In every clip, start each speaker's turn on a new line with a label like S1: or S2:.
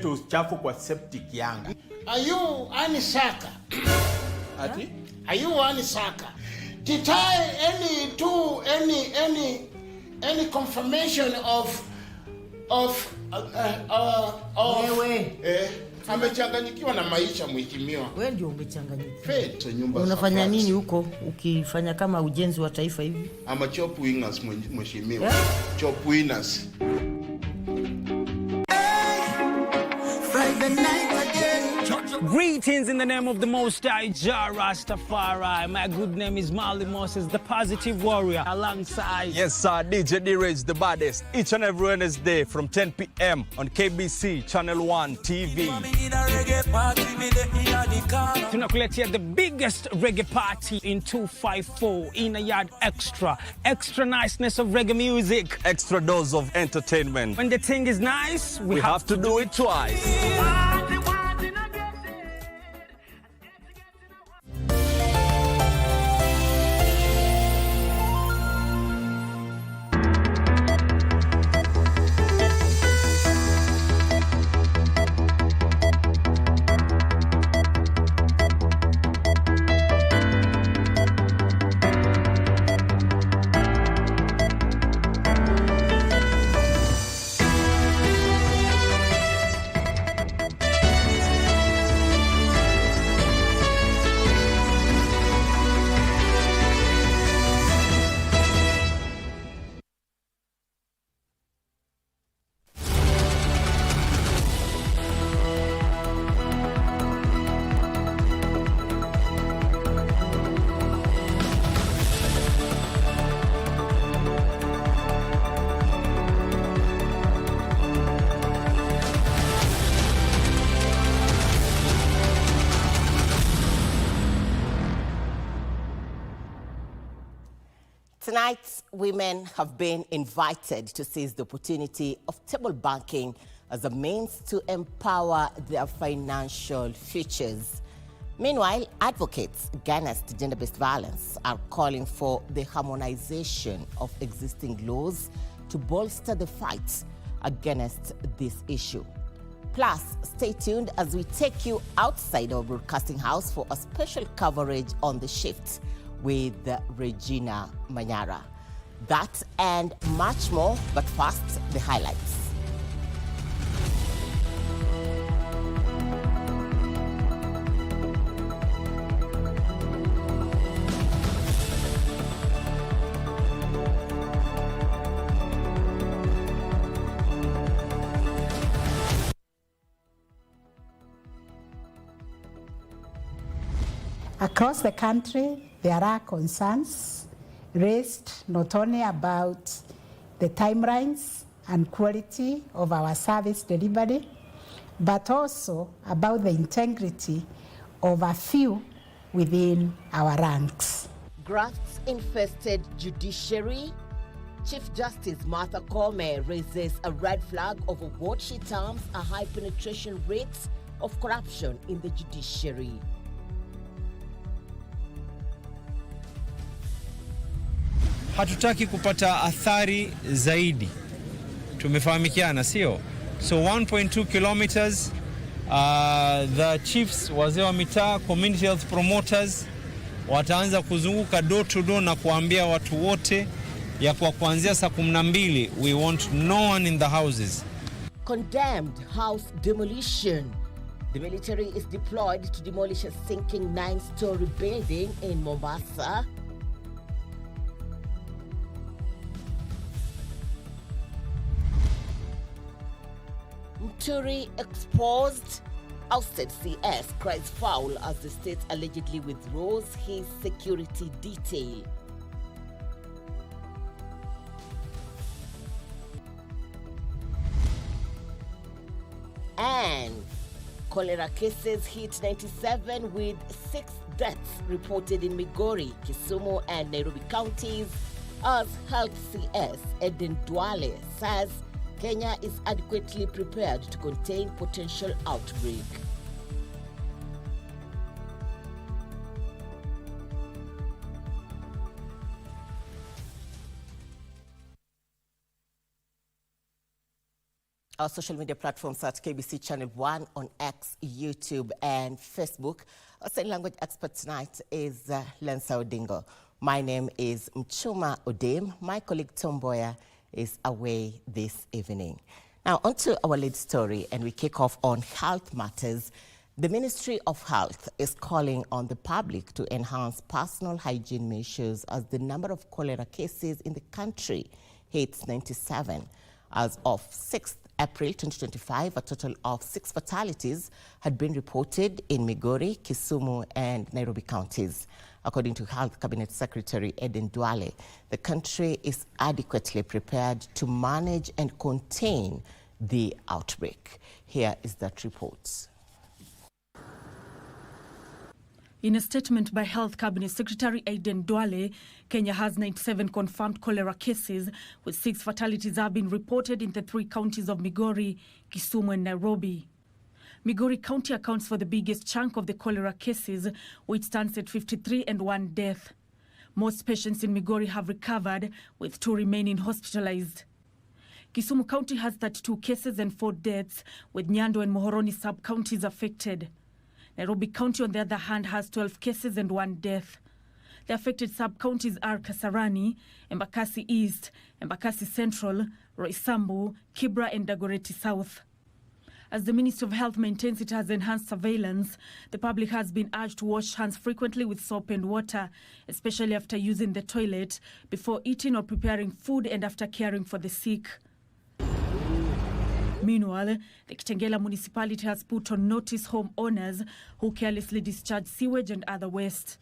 S1: usilete uchafu kwa septic yanga.
S2: Are you any sucker?
S1: Ati?
S2: Are you any sucker? Did I any confirmation of amechanganyikiwa na maisha mheshimiwa.
S3: Wewe ndio umechanganyikiwa.
S2: Fete nyumba.
S3: Unafanya nini huko ukifanya kama ujenzi wa taifa hivi?
S2: Ama chop winners mheshimiwa. Yeah? Chop winners.
S4: Greetings in the name of the Most High, Jah Rastafari. My good name is Marley Moses, the positive warrior, alongside...
S5: Yes, sir, DJ D-Rage, the baddest. Each and every Wednesday from 10 p.m. on KBC Channel 1 TV.
S4: Tunakuletea the biggest reggae party in 254 in a yard extra. Extra niceness of reggae music.
S5: Extra dose of entertainment.
S4: When the thing is nice,
S5: we have to do it twice.
S6: Tonight, women have been invited to seize the opportunity of table banking as a means to empower their financial futures. Meanwhile, advocates against gender-based violence are calling for the harmonization of existing laws to bolster the fight against this issue. Plus, stay tuned as we take you outside our broadcasting house for a special coverage on the shift with Regina Manyara. That and much more, but first, the highlights.
S7: Across the country, there are concerns raised not only about the timelines and quality of our service delivery, but also about the integrity of a few within our ranks.
S6: Graft-infested judiciary. Chief Justice Martha Koome raises a red flag over what she terms a high penetration rate of corruption in the judiciary.
S8: Hatutaki kupata athari zaidi. Tumefahamikiana, sio? So 1.2 kilometers, the chiefs, wazee wa mitaa, community health promoters wataanza kuzunguka door to door na kuambia watu wote ya kwa kuanzia saa 12 we want no one in the houses.
S6: Condemned house demolition. The military is deployed to demolish a sinking 9-story building in Mombasa. Mturi exposed. Ousted CS cries foul as the state allegedly withdraws his security detail. And cholera cases hit 97 with 6 deaths reported in Migori, Kisumu and Nairobi counties as Health CS Eden Dwale says Kenya is adequately prepared to contain potential outbreak. our social media platforms at KBC Channel 1 on X, YouTube, and Facebook. Our sign language expert tonight is Lensa Odingo. My name is Muchuma Odim. My colleague Tom Boya is away this evening. Now, on to our lead story, and we kick off on health matters. The Ministry of Health is calling on the public to enhance personal hygiene measures as the number of cholera cases in the country hits 97. As of 6th April 2025, a total of 6 fatalities had been reported in Migori, Kisumu, and Nairobi counties. According to Health Cabinet Secretary Eden Duale, the country is adequately prepared to manage and contain the outbreak. Here is that report.
S9: In a statement by Health Cabinet Secretary Eden Duale, Kenya has 97 confirmed cholera cases, with 6 fatalities have been reported in the 3 counties of Migori, Kisumu, and Nairobi. Migori County accounts for the biggest chunk of the cholera cases, which stands at 53 and 1 death. Most patients in Migori have recovered, with 2 remaining hospitalized. Kisumu County has 32 cases and 4 deaths, with Nyando and Muhoroni sub-counties affected. Nairobi County, on the other hand, has 12 cases and 1 death. The affected sub-counties are Kasarani, Embakasi East, Embakasi Central, Roysambu, Kibra, and Dagoretti South. As the Ministry of Health maintains it has enhanced surveillance, the public has been urged to wash hands frequently with soap and water, especially after using the toilet, before eating or preparing food, and after caring for the sick. Meanwhile, the Kitengela municipality has put on notice homeowners who carelessly discharge sewage and other waste.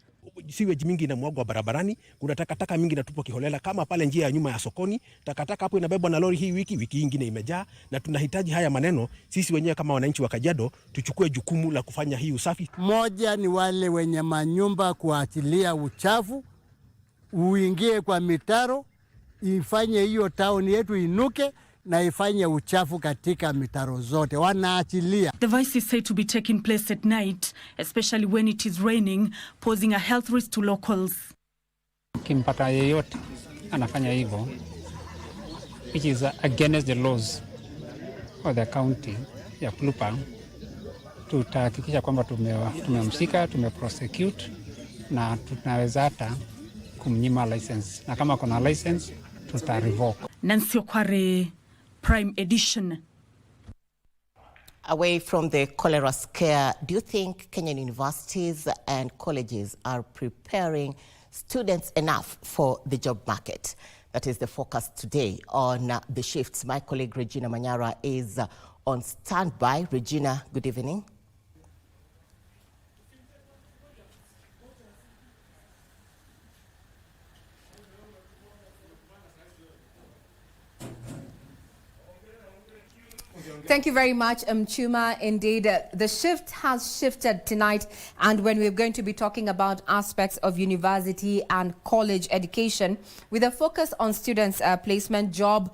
S10: Sewage mingi inamwagwa barabarani, kuna takataka mingi inatupwa kiholela, kama pale njia ya nyuma ya sokoni, takataka hapo inabebwa na lori hii wiki ingine imejaa, na tunahitaji haya maneno sisi wenyewe kama wananchi wa Kajiado tuchukue jukumu la kufanya hii usafi.
S11: Moja ni wale wenye manyumba kuachilia uchafu uingie kwa mitaro, ifanye hiyo town yetu inuke na ifanye uchafu katika mitaro zote wanaachilia.
S9: The vice is said to be taking place at night, especially when it is raining, posing a health risk to locals.
S12: Kimpata yeyote anafanya hivyo, which is against the laws of the county ya Plupa, tutahakikisha kwamba tumemshika, tumeprosecute na tunaweza hata kumnyima license, na kama kuna license tuta revoke.
S9: Nancy Okware, Prime Edition.
S6: Away from the cholera scare, do you think Kenyan universities and colleges are preparing students enough for the job market? That is the focus today on The Shifts. My colleague Regina Manyara is on standby. Regina, good evening.
S13: Thank you very much, Muchuma. Indeed, the shift has shifted tonight, and when we're going to be talking about aspects of university and college education with a focus on students' placement, job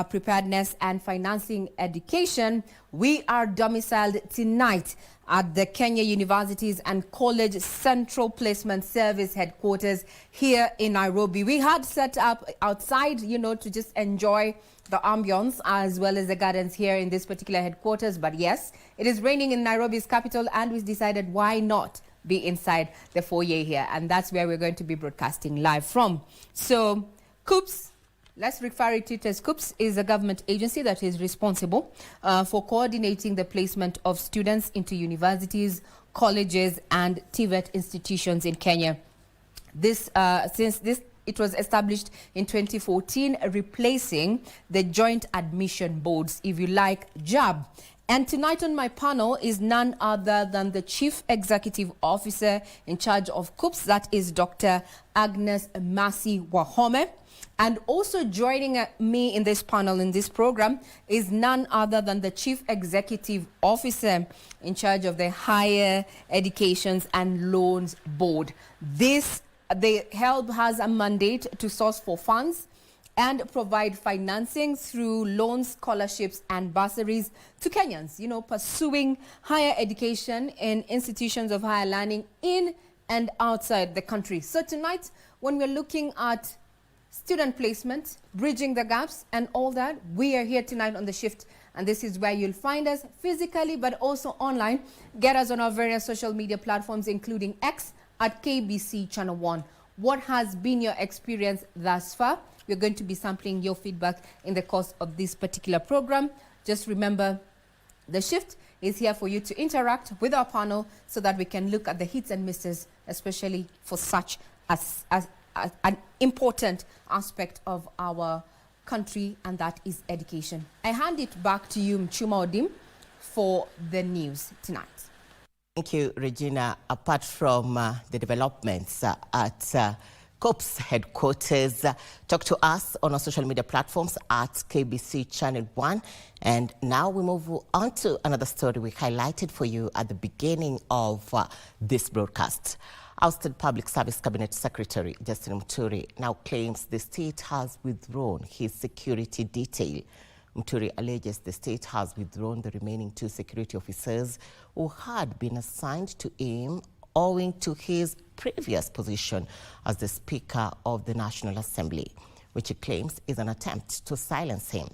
S13: preparedness, and financing education, we are domiciled tonight at the Kenya Universities and College Central Placement Service headquarters here in Nairobi. We had set up outside, to just enjoy the ambience as well as the gardens here in this particular headquarters. But yes, it is raining in Nairobi's capital, and we decided why not be inside the foyer here. And that's where we're going to be broadcasting live from. So, KUPS, let's refer to it as KUPS, is a government agency that is responsible for coordinating the placement of students into universities, colleges, and TVET institutions in Kenya. It was established in 2014, replacing the Joint Admission Boards, if you like, JAB. And tonight on my panel is none other than the Chief Executive Officer in charge of KUPS, that is Dr. Agnes Masi Wahome. And also joining me in this panel, in this program, is none other than the Chief Executive Officer in charge of the Higher Educations and Loans Board. The HELB has a mandate to source for funds and provide financing through loans, scholarships, and bursaries to Kenyans, pursuing higher education in institutions of higher learning in and outside the country. So tonight, when we're looking at student placement, bridging the gaps, and all that, we are here tonight on The Shift and this is where you'll find us physically but also online. Get us on our various social media platforms, including X at KBC Channel 1. What has been your experience thus far? We're going to be sampling your feedback in the course of this particular program. Just remember, the shift is here for you to interact with our panel so that we can look at the hits and misses, especially for such as an important aspect of our country, and that is education. I hand it back to you, Muchuma Odim, for the news tonight.
S6: Thank you, Regina. Apart from the developments at COP's headquarters, talk to us on our social media platforms at KBC Channel 1. And now we move on to another story we highlighted for you at the beginning of this broadcast. Ousted Public Service Cabinet Secretary Justin Muturi now claims the state has withdrawn his security detail. Muturi alleges the state has withdrawn the remaining 2 security officers who had been assigned to him owing to his previous position as the Speaker of the National Assembly, which he claims is an attempt to silence him.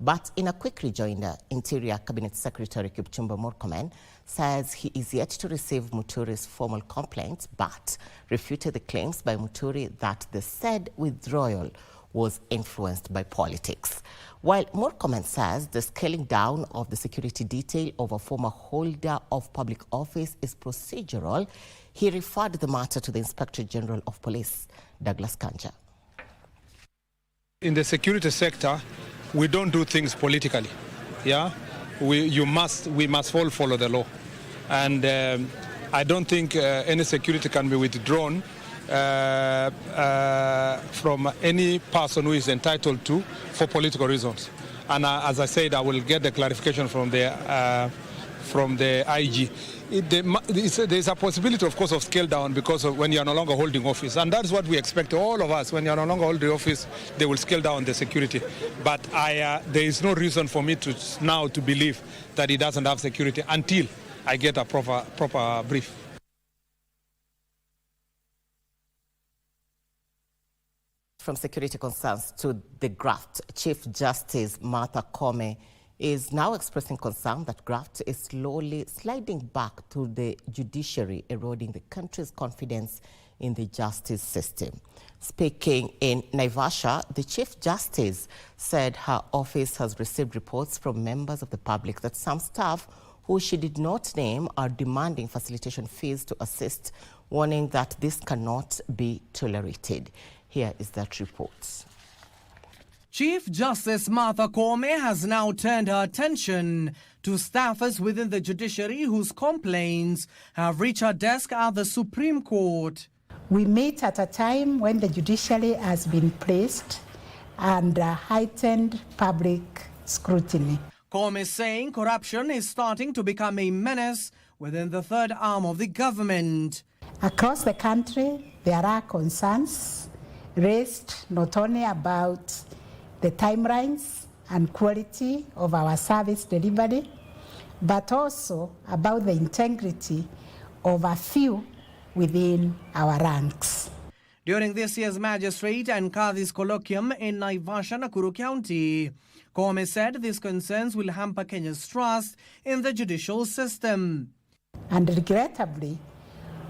S6: But in a quick rejoinder, Interior Cabinet Secretary Kipchumba Murkomen says he is yet to receive Muturi's formal complaint, but refuted the claims by Muturi that the said withdrawal was influenced by politics. While Murkomen says the scaling down of the security detail of a former holder of public office is procedural, he referred the matter to the Inspector General of Police, Douglas Kanja.
S14: In the security sector, we don't do things politically. Yeah, we must all follow the law, and I don't think any security can be withdrawn from any person who is entitled to for political reasons. And as I said, I will get the clarification from the IG. There's a possibility, of course, of scale down because of when you are no longer holding office. And that's what we expect, all of us. When you are no longer holding office, they will scale down the security. But there is no reason for me now to believe that he doesn't have security until I get a proper brief.
S6: From security concerns to the graft, Chief Justice Martha Koome is now expressing concern that graft is slowly sliding back to the judiciary, eroding the country's confidence in the justice system. Speaking in Naivasha, the Chief Justice said her office has received reports from members of the public that some staff who she did not name are demanding facilitation fees to assist, warning that this cannot be tolerated. Here is that report.
S15: Chief Justice Martha Koome has now turned her attention to staffers within the judiciary whose complaints have reached her desk at the Supreme Court.
S7: We meet at a time when the judiciary has been placed under heightened public scrutiny.
S15: Koome is saying corruption is starting to become a menace within the third arm of the government.
S7: Across the country, there are concerns raised not only about the timelines and quality of our service delivery, but also about the integrity of a few within our ranks.
S15: During this year's Magistrate and Kadhi's colloquium in Naivasha, Nakuru County, Koome said these concerns will hamper Kenya's trust in the judicial system.
S7: And regrettably,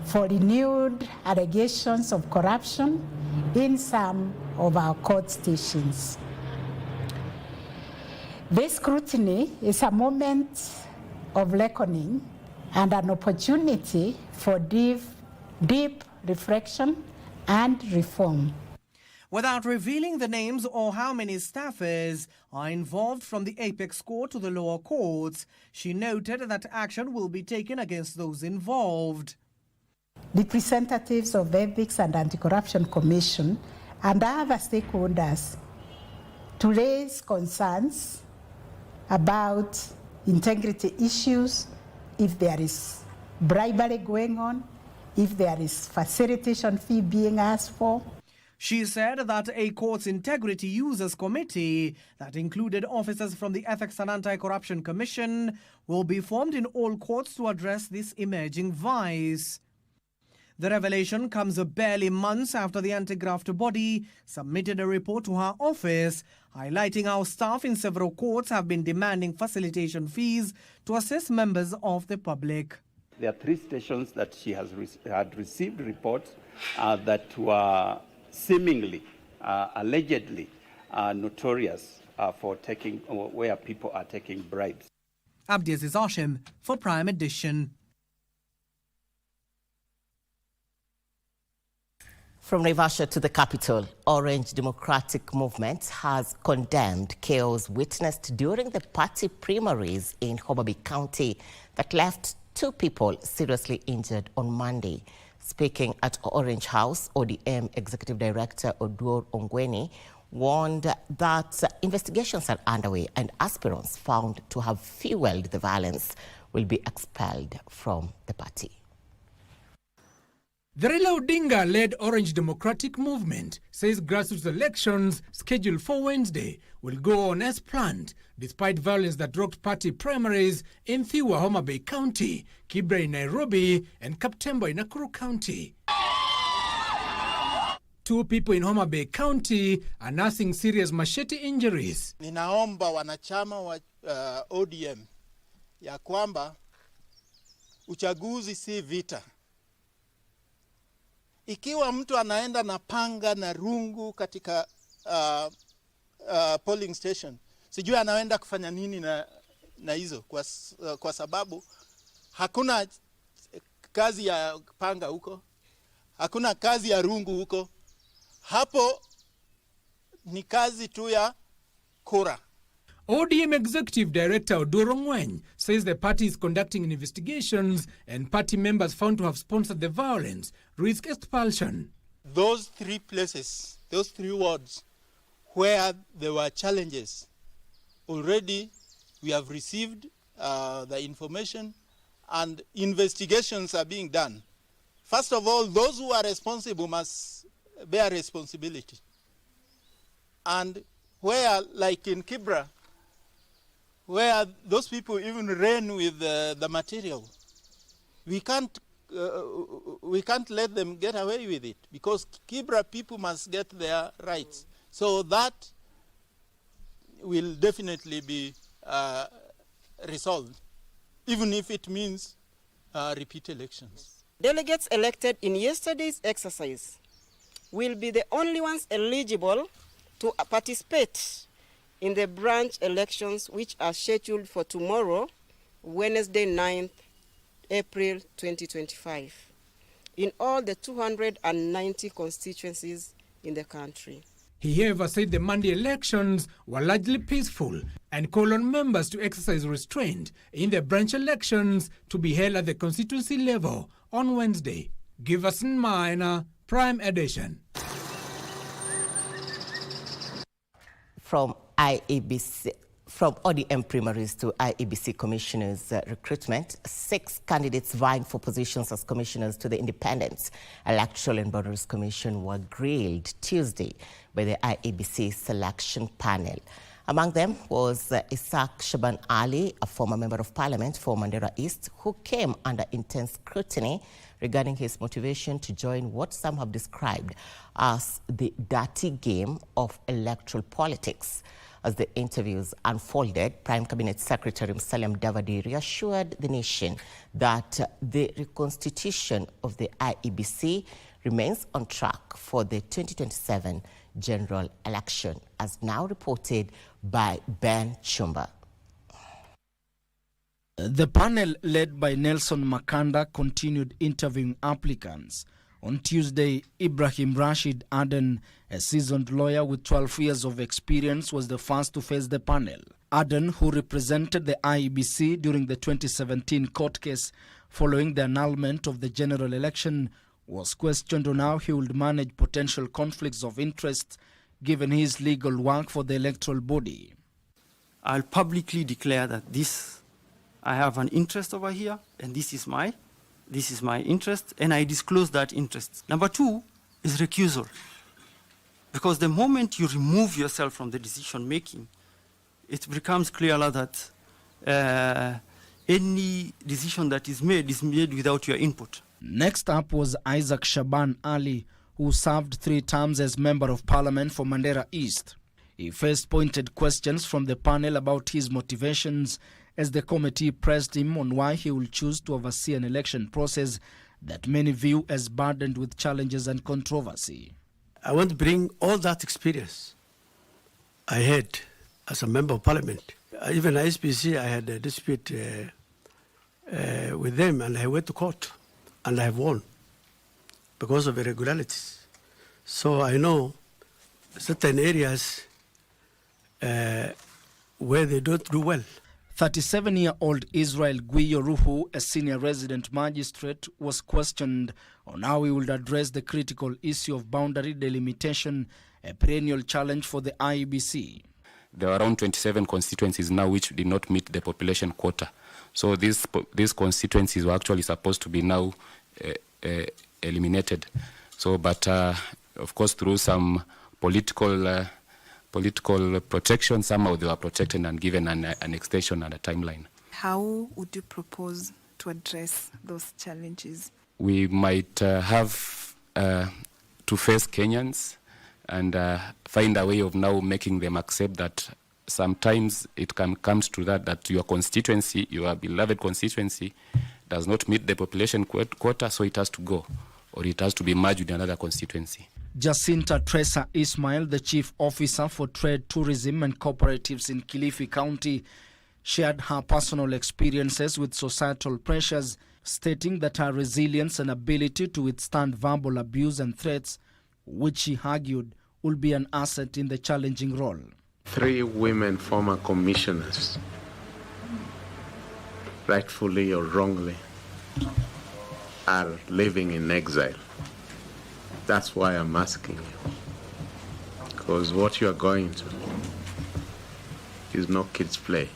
S7: for renewed allegations of corruption in some of our court stations. This scrutiny is a moment of reckoning and an opportunity for deep reflection and reform.
S15: Without revealing the names or how many staffers are involved from the apex court to the lower courts, she noted that action will be taken against those involved.
S7: Representatives of the Ethics and Anti-Corruption Commission and other stakeholders to raise concerns about integrity issues, if there is bribery going on, if there is facilitation fee being asked for.
S15: She said that a court's integrity users committee that included officers from the Ethics and Anti-Corruption Commission will be formed in all courts to address this emerging vice. The revelation comes barely months after the anti-graft body submitted a report to her office, highlighting how staff in several courts have been demanding facilitation fees to assist members of the public.
S16: There are 3 stations that she had received reports that were seemingly, allegedly, notorious for taking, where people are taking bribes.
S15: Abdiaziz Hashim for Prime Edition.
S6: From Naivasha to the capital, Orange Democratic Movement has condemned chaos witnessed during the party primaries in Homa Bay County that left 2 people seriously injured on Monday. Speaking at Orange House, ODM Executive Director Oduor Ongweni warned that investigations are underway and aspirants found to have fueled the violence will be expelled from the party.
S17: The Raila Odinga-led Orange Democratic Movement says grassroots elections scheduled for Wednesday will go on as planned, despite violence that rocked party primaries in Thiwa, Homa Bay County, Kibra in Nairobi, and Kaptembo in Nakuru County. 2 people in Homa Bay County are nursing serious machete injuries.
S18: Ninaomba wanachama wa ODM ya kwamba uchaguzi si vita. Ikiwa mtu anaenda na panga na rungu katika polling station, sijui anaenda kufanya nini na hizo kwa sababu hakuna kazi ya panga huko, hakuna kazi ya rungu huko. Hapo ni kazi tu ya kura.
S17: ODM Executive Director Oduor Ongweni says the party is conducting investigations and party members found to have sponsored the violence risk expulsion.
S18: Those 3 places, those 3 wards where there were challenges, already we have received the information and investigations are being done. First of all, those who are responsible must bear responsibility. And where, like in Kibra, where those people even ran with the material, we can't let them get away with it, because Kibra people must get their rights. So that will definitely be resolved, even if it means repeat elections.
S19: Delegates elected in yesterday's exercise will be the only ones eligible to participate in the branch elections, which are scheduled for tomorrow, Wednesday 9th April 2025, in all the 290 constituencies in the country.
S17: He however said the Monday elections were largely peaceful and called on members to exercise restraint in the branch elections to be held at the constituency level on Wednesday. Giverson Minor, Prime Edition.
S6: From IEBC, from ODM primaries to IEBC commissioners' recruitment, 6 candidates vying for positions as commissioners to the Independent Electoral and Borders Commission were grilled Tuesday by the IEBC selection panel. Among them was Isaac Shaban Ali, a former member of parliament for Mandera East, who came under intense scrutiny regarding his motivation to join what some have described as the dirty game of electoral politics. As the interviews unfolded, Prime Cabinet Secretary Musalia Mudavadi reassured the nation that the reconstitution of the IEBC remains on track for the 2027 general election, as now reported by Ben Chumba.
S20: The panel, led by Nelson Makanda, continued interviewing applicants. On Tuesday, Ibrahim Rashid Aden, a seasoned lawyer with 12 years of experience, was the first to face the panel. Aden, who represented the IEBC during the 2017 court case following the annulment of the general election, was questioned on how he would manage potential conflicts of interest given his legal work for the electoral body.
S21: I'll publicly declare that I have an interest over here, and this is my interest, and I disclose that interest. Number 2 is recusal. Because the moment you remove yourself from the decision making, it becomes clearer that any decision that is made without your input.
S20: Next up was Isaac Shaban Ali, who served 3 terms as Member of Parliament for Mandera East. He first pointed questions from the panel about his motivations as the committee pressed him on why he will choose to oversee an election process that many view as burdened with challenges and controversy.
S1: I want to bring all that experience I had as a Member of Parliament. Even IEBC, I had a dispute with them, and I went to court, and I have won because of irregularities. So I know certain areas where they don't do well.
S20: 37-year-old Israel Guiyoruhu, a senior resident magistrate, was questioned on how he would address the critical issue of boundary delimitation, a perennial challenge for the IEBC.
S22: There are around 27 constituencies now which did not meet the population quota. So these constituencies were actually supposed to be now eliminated. So, but of course, through some political protection, somehow they were protected and given an extension and a timeline.
S23: How would you propose to address those challenges? We
S22: might have to face Kenyans and find a way of now making them accept that sometimes it comes to that your constituency, your beloved constituency, does not meet the population quota, so it has to go, or it has to be merged with another constituency.
S20: Jacinta Tresa Ismail, the Chief Officer for Trade, Tourism and Cooperatives in Kilifi County, shared her personal experiences with societal pressures, stating that her resilience and ability to withstand verbal abuse and threats, which she argued will be an asset in the challenging role.
S24: 3 women former commissioners, rightfully or wrongly, are living in exile. That's why I'm asking you. Because what you are going to is no kid's play.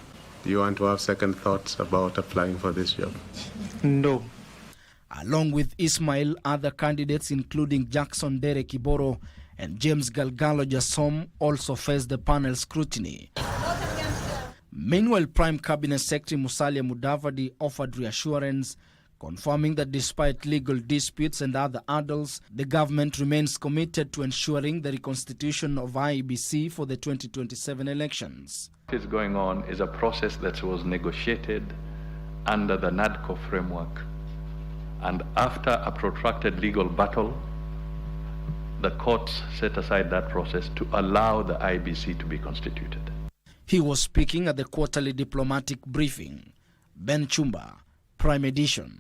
S24: Do you want to have second thoughts about applying for this job?
S21: No.
S20: Along with Ismail, other candidates including Jackson Dere Kiboro and James Galgalo Jasom also faced the panel scrutiny. Meanwhile, Prime Cabinet Secretary Musalia Mudavadi offered reassurance, confirming that despite legal disputes and other hurdles, the government remains committed to ensuring the reconstitution of IEBC for the 2027 elections.
S25: What is going on is a process that was negotiated under the NADCO framework. And after a protracted legal battle, the courts set aside that process to allow the IEBC to be constituted.
S20: He was speaking at the quarterly diplomatic briefing. Ben Chumba, Prime Edition.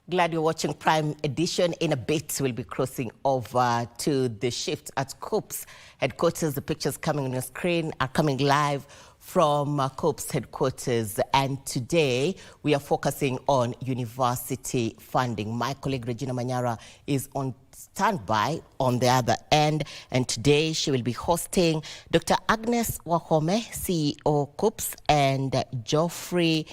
S6: Glad you're watching Prime Edition. In a bit, we'll be crossing over to the shift at COPS headquarters. The pictures coming on your screen are coming live from COPS headquarters. And today, we are focusing on university funding. My colleague Regina Manyara is on standby on the other end. And today, she will be hosting Dr. Agnes Wahome, CEO COPS, and Geoffrey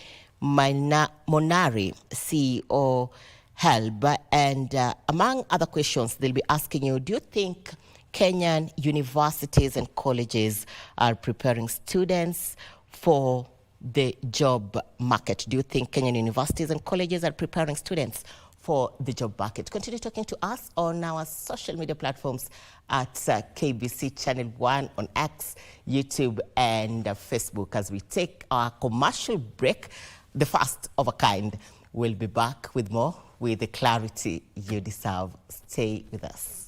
S6: Monari, CEO HELB. And among other questions, they'll be asking you, do you think Kenyan universities and colleges are preparing students for the job market? Do you think Kenyan universities and colleges are preparing students for the job market? Continue talking to us on our social media platforms at KBC Channel 1 on X, YouTube, and Facebook. As we take our commercial break, the first of a kind, we'll be back with more with the clarity you deserve. Stay with us.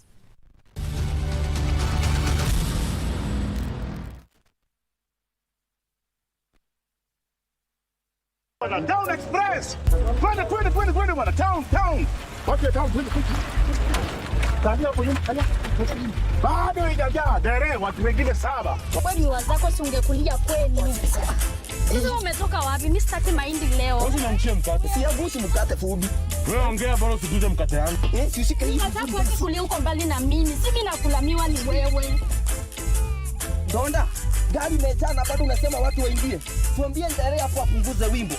S26: Town Express! 20, bwana, town! Watu ya town, 20. Bado haijajaa, dere, watu wengine 7.
S27: Kwani wazako si ungekulia kwenu? Sasa umetoka wapi? Mimi sitaki mahindi leo.
S26: Wewe unanichia mkate.
S27: Siagusi mkate fubi.
S26: Wewe ongea bado usikuze mkate yangu.
S27: Usishike hivi. Nataka wewe kulia uko mbali na mimi. Sisi nakulamiwa ni wewe.
S28: Donda, gari imejaa na bado unasema watu waingie. Tuambie ndare hapo apunguze wimbo.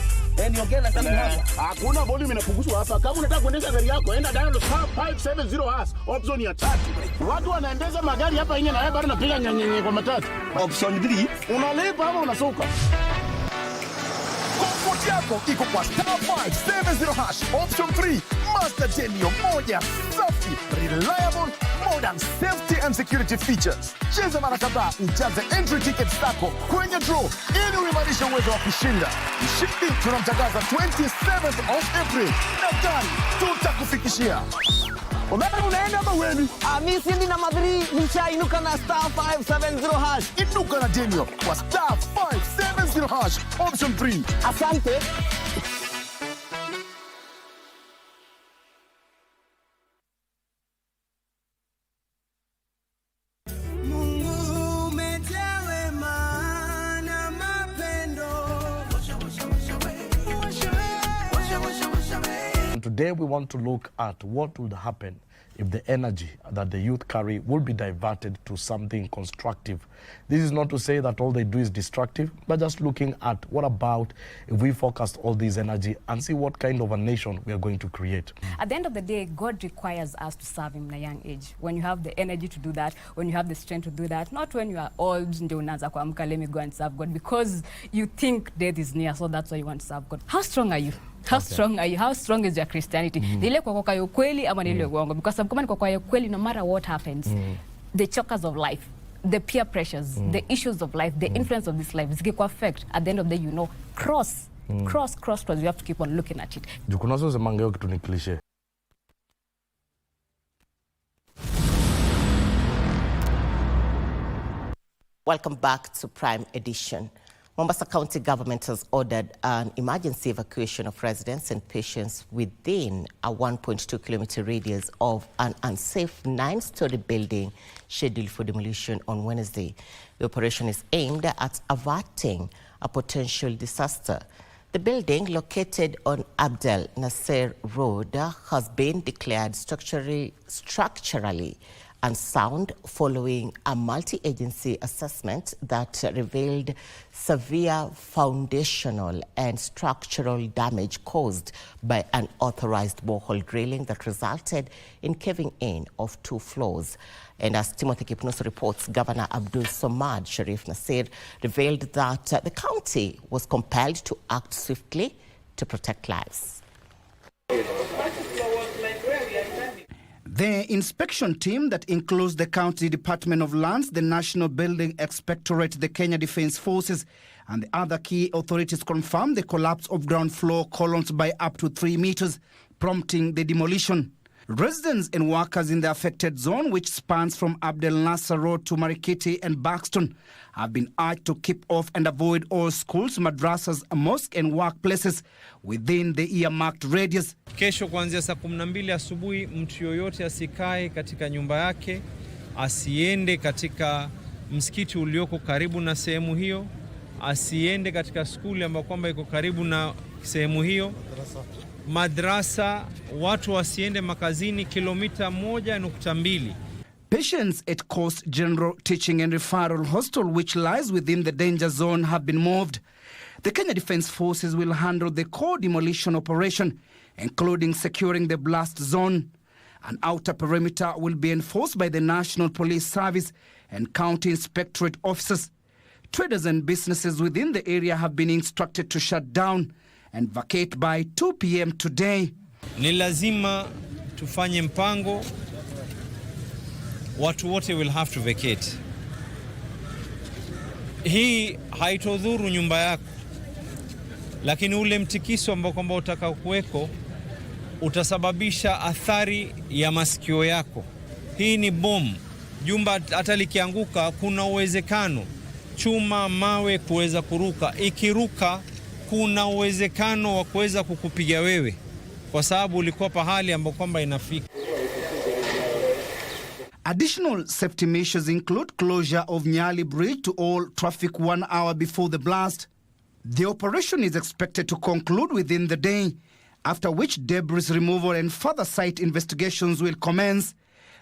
S28: Niongee na kama hapa.
S26: Hakuna volume inapunguzwa hapa. Kama unataka kuendesha gari yako, enda dial *570# option ya 3. Watu wanaendesha magari hapa yenyewe na wewe bado unapiga nyenyenye kwa matatu.
S28: Option 3,
S26: unalipa ama unasuka?
S2: yako iko kwa *570# option 3. Master Genio moja safi, reliable, modern safety and security features. Cheza mara kadhaa ujaze entry tickets zako kwenye draw ili uimarishe uwezo wa kushinda. Mshindi tunamtangaza 27th of April na gari tutakufikishia. Unaenda maweni?
S28: Mimi sindi na madri nishainuka na *570#.
S2: Inuka na Genio kwa *570# option 3.
S28: Asante.
S3: Today we want to look at what would happen if the energy that the youth carry will be diverted to something constructive. This is not to say that all they do is destructive, but just looking at what about if we focus all this energy and see what kind of a nation we are going to create.
S4: At the end of the day, God requires us to serve him in a young age. When you have the energy to do that, when you have the strength to do that, not when you are old, let me go and serve God, because you think death is near, so that's why you want to serve God. How strong are you? How strong are you? How strong is your Christianity? Ile kwa ya ukweli ama ile uongo? Because kama ni kwa ya ukweli, no matter what happens, the chokers of life, the peer pressures, the issues of life, the influence of this life, zikiko affect. At the end of the day, you know, cross. You have to keep on looking at it.
S3: Jukunazo zemangeo kitu ni cliche.
S6: Welcome back to Prime Edition. Mombasa County government has ordered an emergency evacuation of residents and patients within a 1.2-kilometer radius of an unsafe 9-story building scheduled for demolition on Wednesday. The operation is aimed at averting a potential disaster. The building, located on Abdel Nasser Road, has been declared structurally unsound following a multi-agency assessment that revealed severe foundational and structural damage caused by unauthorized borehole drilling that resulted in caving in of 2 floors. And as Timothy Kipnuso reports, Governor Abdul Somad Sharif Nasir revealed that the county was compelled to act swiftly to protect lives.
S5: The inspection team that includes the County Department of Lands, the National Building Inspectorate, the Kenya Defence Forces, and the other key authorities confirmed the collapse of ground floor columns by up to 3 meters, prompting the demolition. Residents and workers in the affected zone, which spans from Abdel Nasser Road to Marikiti and Buxton, have been urged to keep off and avoid all schools, madrasas, mosques and workplaces within the earmarked radius.
S8: Kesho kuanzia saa 12 asubuhi mtu yoyote asikae katika nyumba yake, asiende katika msikiti ulioko karibu na sehemu hiyo, asiende katika skuli ambayo kwamba iko karibu na sehemu hiyo. Madrasa, watu wasiende makazini kilomita 1.2.
S5: Patients at Coast General Teaching and Referral Hospital, which lies within the danger zone, have been moved. The Kenya Defence Forces will handle the core demolition operation, including securing the blast zone. An outer perimeter will be enforced by the National Police Service and County Inspectorate officers. Traders and businesses within the area have been instructed to shut down and vacate by 2 p.m. today.
S8: Ni lazima tufanye mpango. Watu wote will have to vacate. Hii haitodhuru nyumba yako, lakini ule mtikiso ambao kwamba utaka kuweko utasababisha athari ya masikio yako. Hii ni bomu. Jumba hata likianguka kuna uwezekano chuma, mawe kuweza kuruka. Ikiruka kuna uwezekano wa kuweza kukupiga wewe kwa sababu ulikuwa pahali ambapo kwamba inafika.
S5: Additional safety measures include closure of Nyali Bridge to all traffic 1 hour before the blast. The operation is expected to conclude within the day, after which debris removal and further site investigations will commence.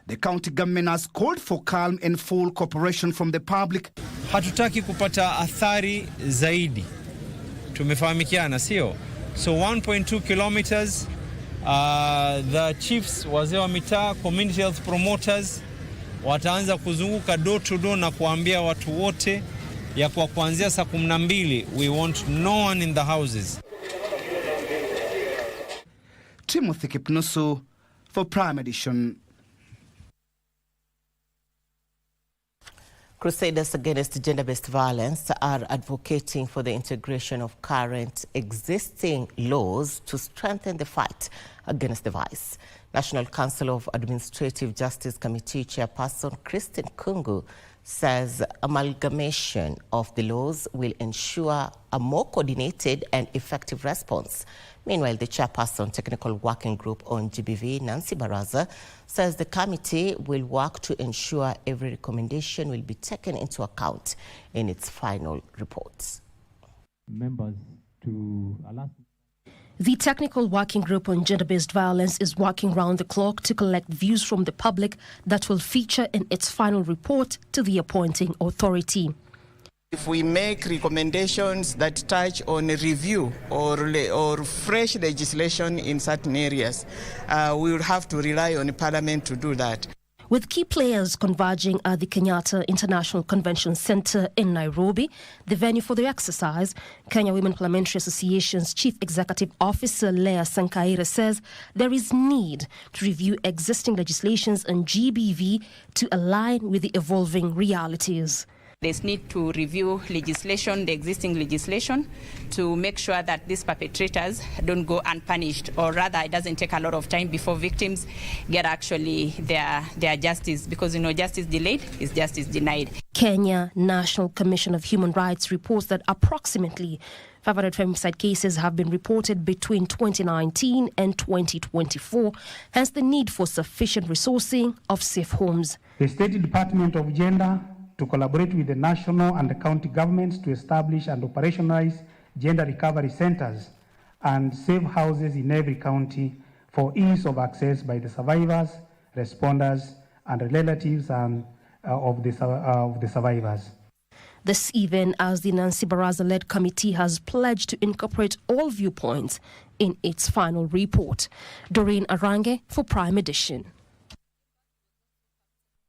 S5: The county government has called for calm and full cooperation from the public.
S8: Hatutaki kupata athari zaidi. Tumefahamikiana, sio? So 1.2 kilometers, the chiefs, wazee wa mitaa, community health promoters wataanza kuzunguka door to door na kuambia watu wote ya kwa kuanzia saa 12 we want no one in the houses.
S5: Timothy Kipnusu for Prime Edition.
S6: Crusaders against gender-based violence are advocating for the integration of current existing laws to strengthen the fight against the vice. National Council of Administrative Justice Committee Chairperson Christine Kungu says amalgamation of the laws will ensure a more coordinated and effective response. Meanwhile, the chairperson Technical Working Group on GBV, Nancy Baraza, says the committee will work to ensure every recommendation will be taken into account in its final reports.
S7: Members to allow.
S9: The Technical Working Group on Gender-Based Violence is working round the clock to collect views from the public that will feature in its final report to the appointing authority.
S10: If we make recommendations that touch on a review or fresh legislation in certain areas, we will have to rely on Parliament to do that.
S9: With key players converging at the Kenyatta International Convention Centre in Nairobi, the venue for the exercise, Kenya Women Parliamentary Association's Chief Executive Officer Leah Sankaira says there is need to review existing legislations on GBV to align with the evolving realities.
S11: There's need to review legislation, the existing legislation, to make sure that these perpetrators don't go unpunished, or rather it doesn't take a lot of time before victims get actually their justice, because justice delayed is justice denied.
S9: Kenya National Commission of Human Rights reports that approximately 500 femicide cases have been reported between 2019 and 2024, hence the need for sufficient resourcing of safe homes.
S12: The State Department of Gender to collaborate with the national and the county governments to establish and operationalize gender recovery centers and safe houses in every county for ease of access by the survivors, responders, and relatives of the survivors.
S9: This even as the Nancy Baraza-led committee has pledged to incorporate all viewpoints in its final report. Doreen Arange for Prime Edition.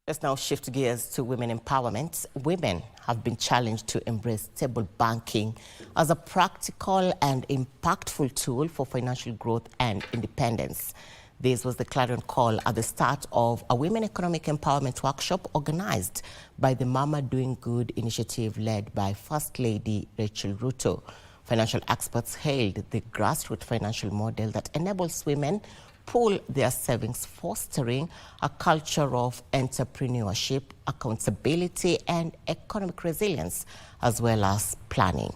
S6: Let's now shift gears to women empowerment. Women have been challenged to embrace stable banking as a practical and impactful tool for financial growth and independence. This was the clarion call at the start of a women economic empowerment workshop organized by the Mama Doing Good initiative led by First Lady Rachel Ruto. Financial experts hailed the grassroots financial model that enables women pool their savings, fostering a culture of entrepreneurship, accountability, and economic resilience, as well as planning.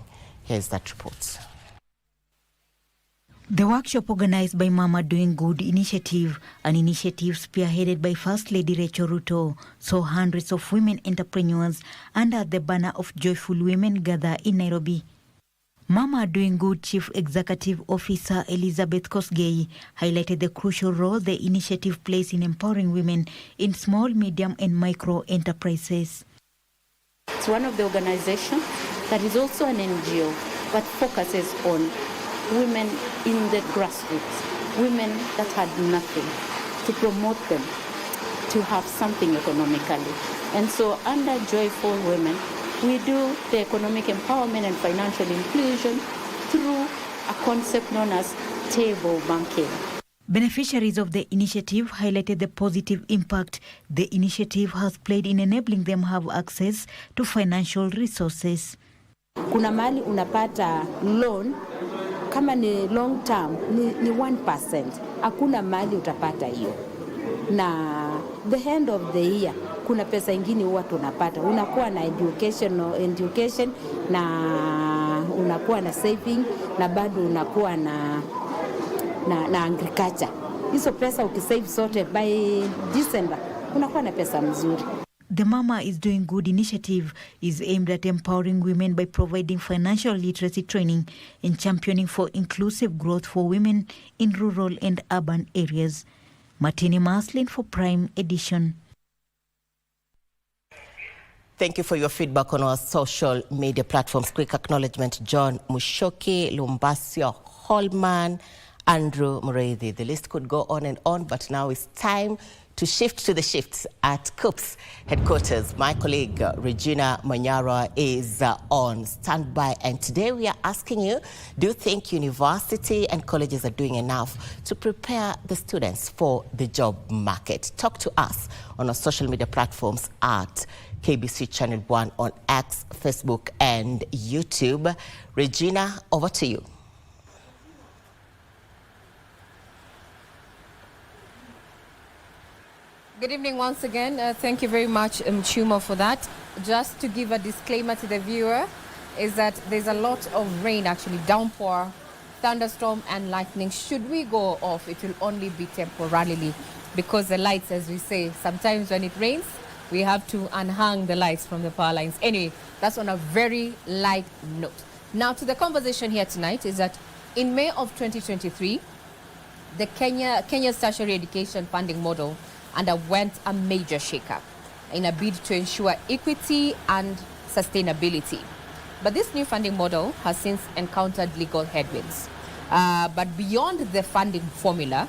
S6: Here's that report.
S13: The workshop, organized by Mama Doing Good initiative, an initiative spearheaded by First Lady Rachel Ruto, saw hundreds of women entrepreneurs under the banner of Joyful Women gather in Nairobi. Mama Doing Good Chief Executive Officer Elizabeth Kosgei highlighted the crucial role the initiative plays in empowering women in small, medium and micro enterprises.
S14: It's one of the organizations that is also an NGO but focuses on women in the grassroots, women that had nothing, to promote them to have something economically. And so under Joyful Women, we do the economic empowerment and financial inclusion through a concept known as table banking.
S13: Beneficiaries of the initiative highlighted the positive impact the initiative has played in enabling them have access to financial resources.
S14: Kuna mali unapata loan, kama ni long term, ni 1%. Hakuna mali utapata hiyo. Na the end of the year, kuna pesa ingine huwa tunapata. Unakuwa na education na unakuwa na saving na bado unakuwa na agriculture. Hizo pesa ukisave sote by December, unakuwa na pesa mzuri.
S13: The Mama is Doing Good initiative is aimed at empowering women by providing financial literacy training and championing for inclusive growth for women in rural and urban areas. Martini Maslin for Prime Edition.
S6: Thank you for your feedback on our social media platforms. Quick acknowledgement: John Mushoki, Lumbasio Holman, Andrew Mureithi. The list could go on and on, but now it's time to shift to the shifts at KUPS headquarters. My colleague Regina Manyara is on standby, and today we are asking you, do you think university and colleges are doing enough to prepare the students for the job market? Talk to us on our social media platforms at KBC Channel 1 on X, Facebook and YouTube. Regina, over to you.
S1: Good evening once again. Thank you very much, Muchuma, for that. Just to give a disclaimer to the viewer, is that there's a lot of rain, actually, downpour, thunderstorm and lightning. Should we go off, it will only be temporarily, because the lights, as we say, sometimes when it rains, we have to unhang the lights from the power lines. Anyway, that's on a very light note. Now, to the conversation here tonight is that in May of 2023, the Kenya's tertiary education funding model underwent a major shakeup in a bid to ensure equity and sustainability. But this new funding model has since encountered legal headwinds. But beyond the funding formula,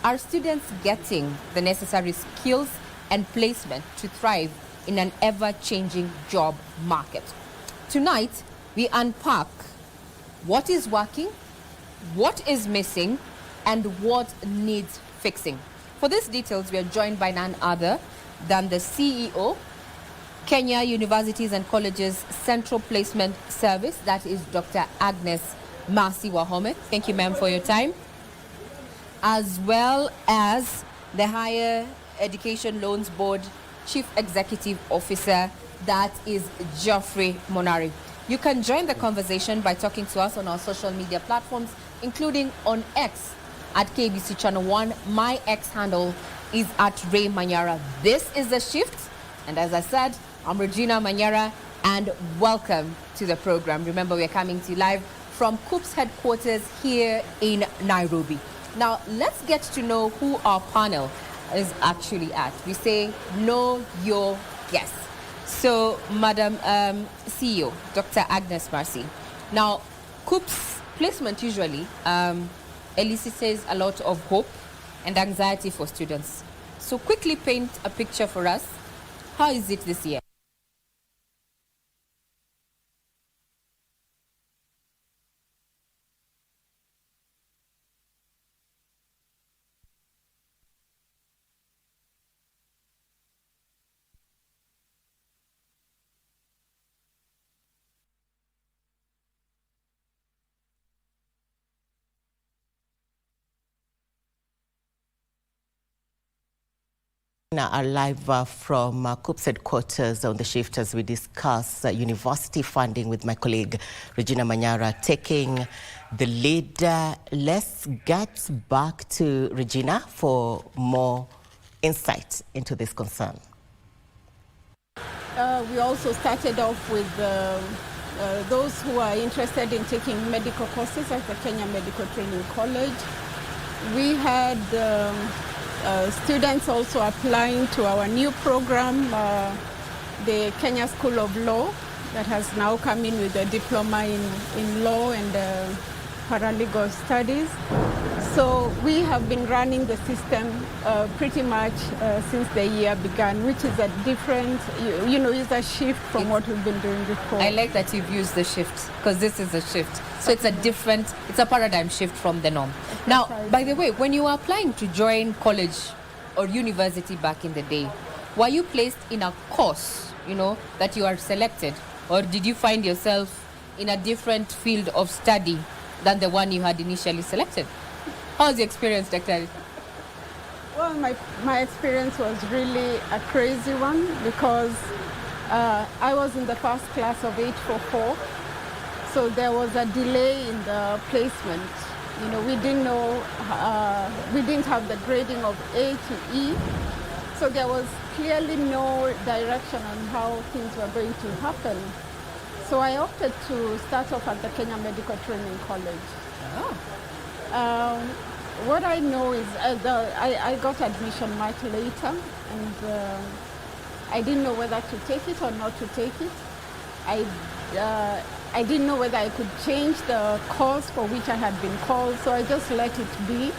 S1: are students getting the necessary skills and placement to thrive in an ever-changing job market? Tonight, we unpack what is working, what is missing, and what needs fixing. For these details, we are joined by none other than the CEO, Kenya Universities and Colleges Central Placement Service, that is Dr. Agnes Mercy Wahome. Thank you, ma'am, for your time. As well as the Higher Education Loans Board Chief Executive Officer, that is Geoffrey Monari. You can join the conversation by talking to us on our social media platforms, including on X at KBC Channel 1. My X handle is at Ray Manyara. This is The Shift, and as I said, I'm Regina Manyara, and welcome to the program. Remember, we're coming to you live from KUPS headquarters here in Nairobi. Now, let's get to know who our panel is actually at. We say, know your guest. So, Madam CEO, Dr. Agnes Mercy. Now, KUPS placement usually elicits a lot of hope and anxiety for students. So quickly paint a picture for us. How is it this year?
S6: Are live from KUPS headquarters on The Shift as we discuss university funding with my colleague Regina Manyara taking the lead. Let's get back to Regina for more insight into this concern.
S15: We also started off with those who are interested in taking medical courses at the Kenya Medical Training College. We had students also applying to our new program, the Kenya School of Law, that has now come in with a diploma in law and paralegal studies. So we have been running the system pretty much since the year began, which is a different, is a shift from what we've been doing before.
S1: I like that you've used the shift, because this is a shift. So it's a paradigm shift from the norm. Now, by the way, when you were applying to join college or university back in the day, were you placed in a course, that you are selected? Or did you find yourself in a different field of study than the one you had initially selected? How was your experience, Dr.?
S15: Well, my experience was really a crazy one, because I was in the first class of 844. So there was a delay in the placement. We didn't know, we didn't have the grading of A to E. So there was clearly no direction on how things were going to happen. So I opted to start off at the Kenya Medical Training College. Oh. What I know is I got admission much later, and I didn't know whether to take it or not to take it. I didn't know whether I could change the course for which I had been called, so I just let it be.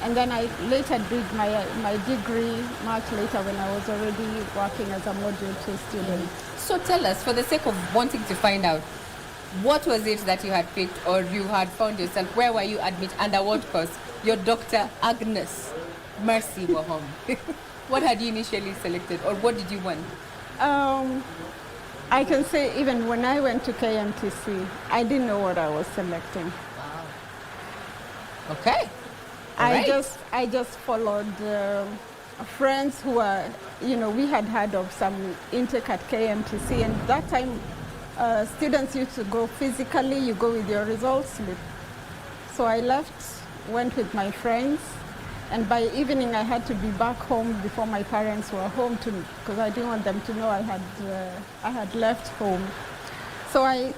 S15: And then I later did my degree much later when I was already working as a module 2 student.
S1: So tell us, for the sake of wanting to find out, what was it that you had picked or you had found yourself? Where were you admitted? Under what course? Your Dr. Agnes Mercy Wahom. What had you initially selected, or what did you want?
S15: I can say even when I went to KMTC, I didn't know what I was selecting.
S1: Wow. Okay.
S15: I just followed friends who were, we had heard of some intake at KMTC, and that time students used to go physically, you go with your results slip. So I left, went with my friends, and by evening I had to be back home before my parents were home because I didn't want them to know I had left home. So I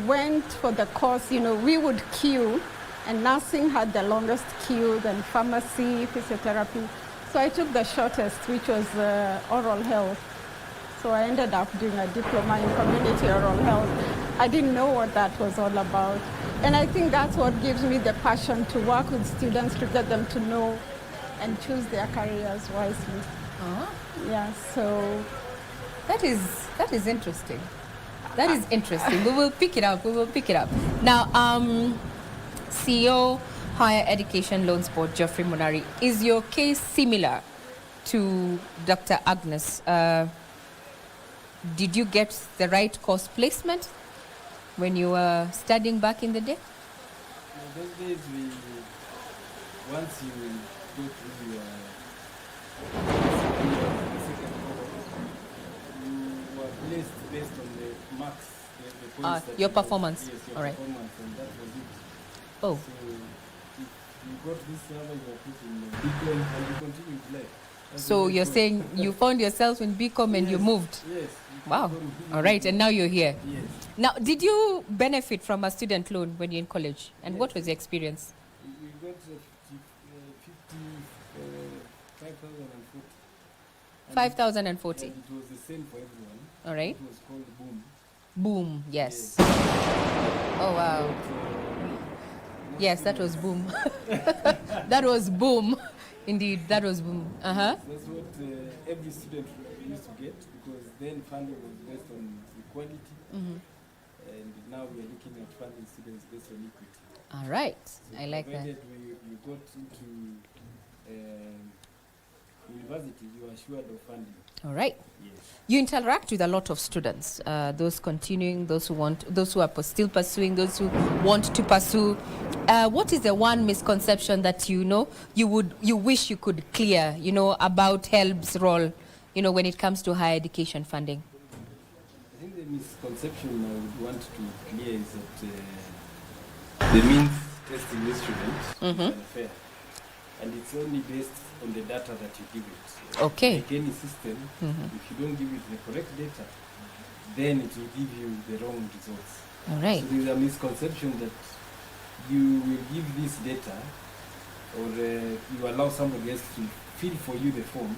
S15: went for the course, we would queue, and nursing had the longest queue, then pharmacy, physiotherapy. So I took the shortest, which was oral health. So I ended up doing a diploma in community oral health. I didn't know what that was all about. And I think that's what gives me the passion to work with students, to get them to know and choose their careers wisely. Yeah, so
S1: that is interesting. That is interesting. We will pick it up. Now, CEO, Higher Education Loans Board, Geoffrey Munari, is your case similar to Dr. Agnes? Did you get the right course placement when you were studying back in the day?
S7: Those days, once you go through your second cohort, you were placed based on the marks, the points that
S1: your performance.
S7: Yes, your
S1: all right.
S7: performance, and that was it.
S1: Oh.
S7: So if you got this level, you were put in the BCom and you continue to play.
S1: So you're saying you found yourself in BCom and you moved?
S7: Yes.
S1: Wow. All right, and now you're here.
S7: Yes.
S1: Now, did you benefit from a student loan when you're in college? And
S7: Yes.
S1: what was your experience?
S7: We got 5,040.
S1: 5,040.
S7: And it was the same for everyone.
S1: All right.
S7: It was called Boom.
S1: Boom, yes. Oh, wow. Yes, that was boom. That was boom. Indeed, that was boom.
S7: That's what every student used to get, because then funding was based on equality, and now we are looking at funding students based on equity.
S1: All right,
S7: So
S1: I like that.
S7: provided you got into university, you are assured of funding.
S1: All right.
S7: Yes.
S1: You interact with a lot of students, those continuing, those who are still pursuing, those who want to pursue. What is the one misconception that you wish you could clear, about HELB's role, when it comes to higher education funding?
S7: I think the misconception I would want to clear is that the means testing instrument is unfair, and it's only based on the data that you give it.
S1: Okay.
S7: Like any system, if you don't give it the correct data, then it will give you the wrong results.
S1: All right.
S7: So there's a misconception that you will give this data, or you allow somebody else to fill for you the form,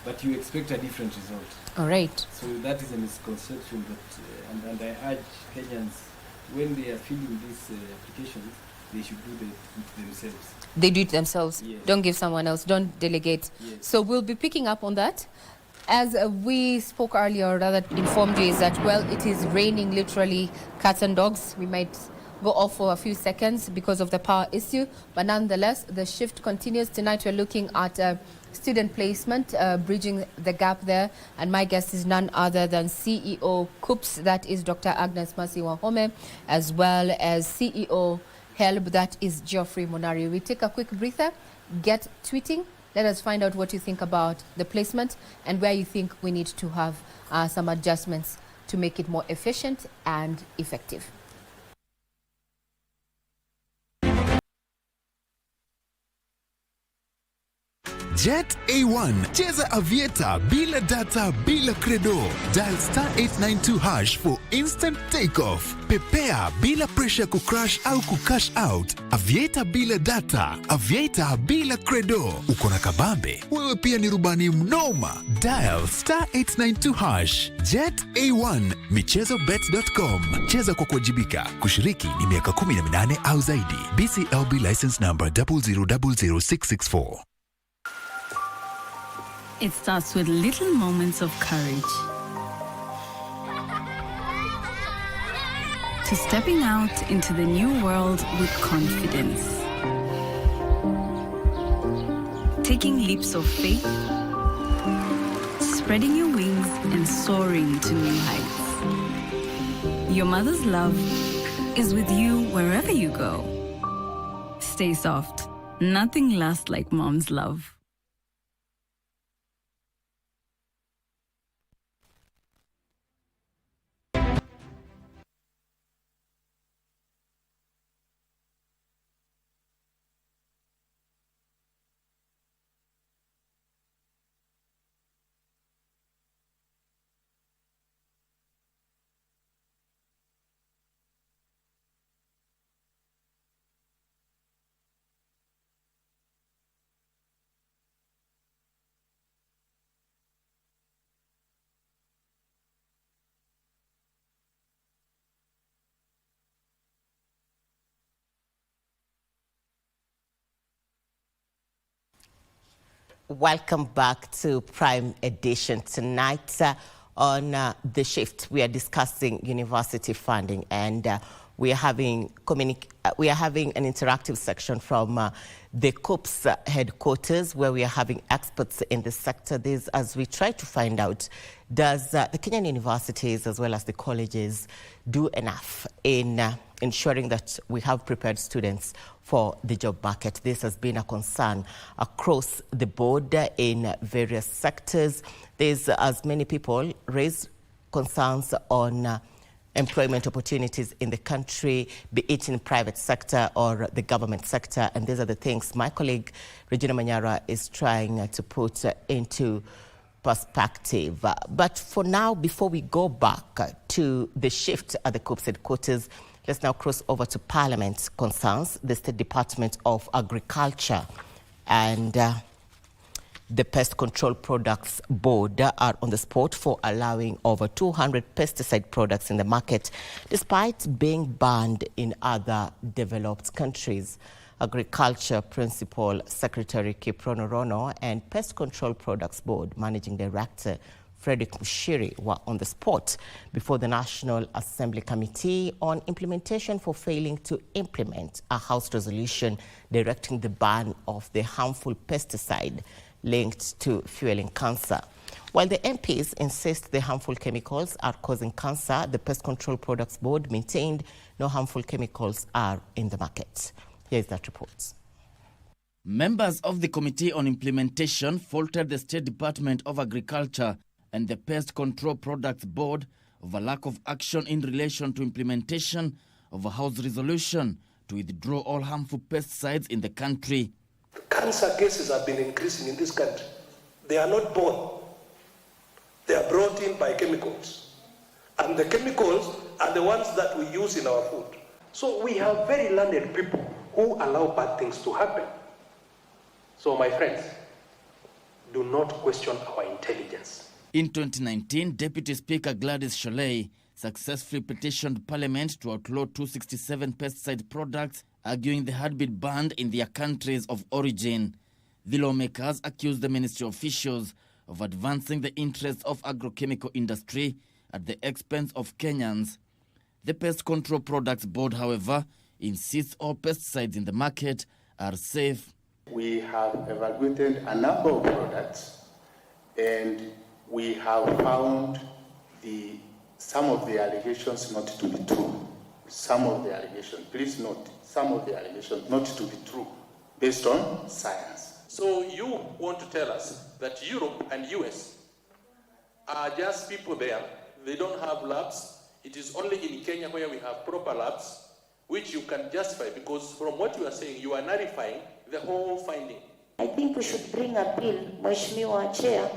S7: but you expect a different result.
S1: All right.
S7: So that is a misconception that, and I urge Kenyans, when they are filling these applications, they should do it themselves.
S1: They do it themselves.
S7: Yes.
S1: Don't give someone else. Don't delegate.
S7: Yes.
S1: So we'll be picking up on that. As we spoke earlier, or rather informed you, is that, well, it is raining literally cats and dogs. We might go off for a few seconds because of the power issue, but nonetheless, the shift continues. Tonight we're looking at student placement, bridging the gap there, and my guest is none other than CEO COOPS, that is Dr. Agnes Mercy Wahome, as well as CEO HELB, that is Geoffrey Munari. We take a quick breather, get tweeting. Let us find out what you think about the placement and where you think we need to have some adjustments to make it more efficient and effective.
S16: Jet A1. Cheza Aviator bila data bila credo. Dial *892# for instant takeoff. Pepea bila pressure kucrash au kucash out. Aviator bila data. Aviator bila credo. Uko na kabambe? Wewe pia ni rubani mnoma. Dial *892#. Jet A1. michezobet.com. Cheza kwa kuwajibika. Kushiriki ni miaka 18 au zaidi. BCLB license number 0000664.
S17: It starts with little moments of courage. To stepping out into the new world with confidence. Taking leaps of faith. Spreading your wings and soaring to new heights. Your mother's love is with you wherever you go. Stay soft. Nothing lasts like mom's love.
S6: Welcome back to Prime Edition. Tonight on The Shift, we are discussing university funding, and we are having an interactive section from the COOP's headquarters, where we are having experts in the sector. This, as we try to find out, does the Kenyan universities as well as the colleges do enough in ensuring that we have prepared students for the job market? This has been a concern across the board in various sectors. There's as many people raise concerns on employment opportunities in the country, be it in the private sector or the government sector. And these are the things my colleague Regina Manyara is trying to put into perspective. But for now, before we go back to the shift at the COOP's headquarters, let's now cross over to Parliament concerns. The State Department of Agriculture and the Pest Control Products Board are on the spot for allowing over 200 pesticide products in the market, despite being banned in other developed countries. Agriculture Principal Secretary Kiprono Rono and Pest Control Products Board Managing Director Frederick Mushiri were on the spot before the National Assembly Committee on Implementation for failing to implement a House resolution directing the ban of the harmful pesticide linked to fueling cancer. While the MPs insist the harmful chemicals are causing cancer, the Pest Control Products Board maintained no harmful chemicals are in the market. Here's that report.
S18: Members of the Committee on Implementation faulted the State Department of Agriculture and the Pest Control Products Board of a lack of action in relation to implementation of a House resolution to withdraw all harmful pesticides in the country.
S19: Cancer cases have been increasing in this country. They are not born. They are brought in by chemicals. And the chemicals are the ones that we use in our food. So we have very learned people who allow bad things to happen. So my friends, do not question our intelligence.
S18: In 2019, Deputy Speaker Gladys Sholei successfully petitioned Parliament to outlaw 267 pesticide products, arguing they had been banned in their countries of origin. The lawmakers accused the ministry officials of advancing the interests of agrochemical industry at the expense of Kenyans. The Pest Control Products Board, however, insists all pesticides in the market are safe.
S21: We have evaluated a number of products and we have found some of the allegations not to be true. Some of the allegations, please note, some of the allegations not to be true based on science.
S22: So you want to tell us that Europe and US are just people there, they don't have labs. It is only in Kenya where we have proper labs, which you can justify, because from what you are saying, you are nullifying the whole finding.
S2: I think we should bring a bill, Mheshimiwa Chair,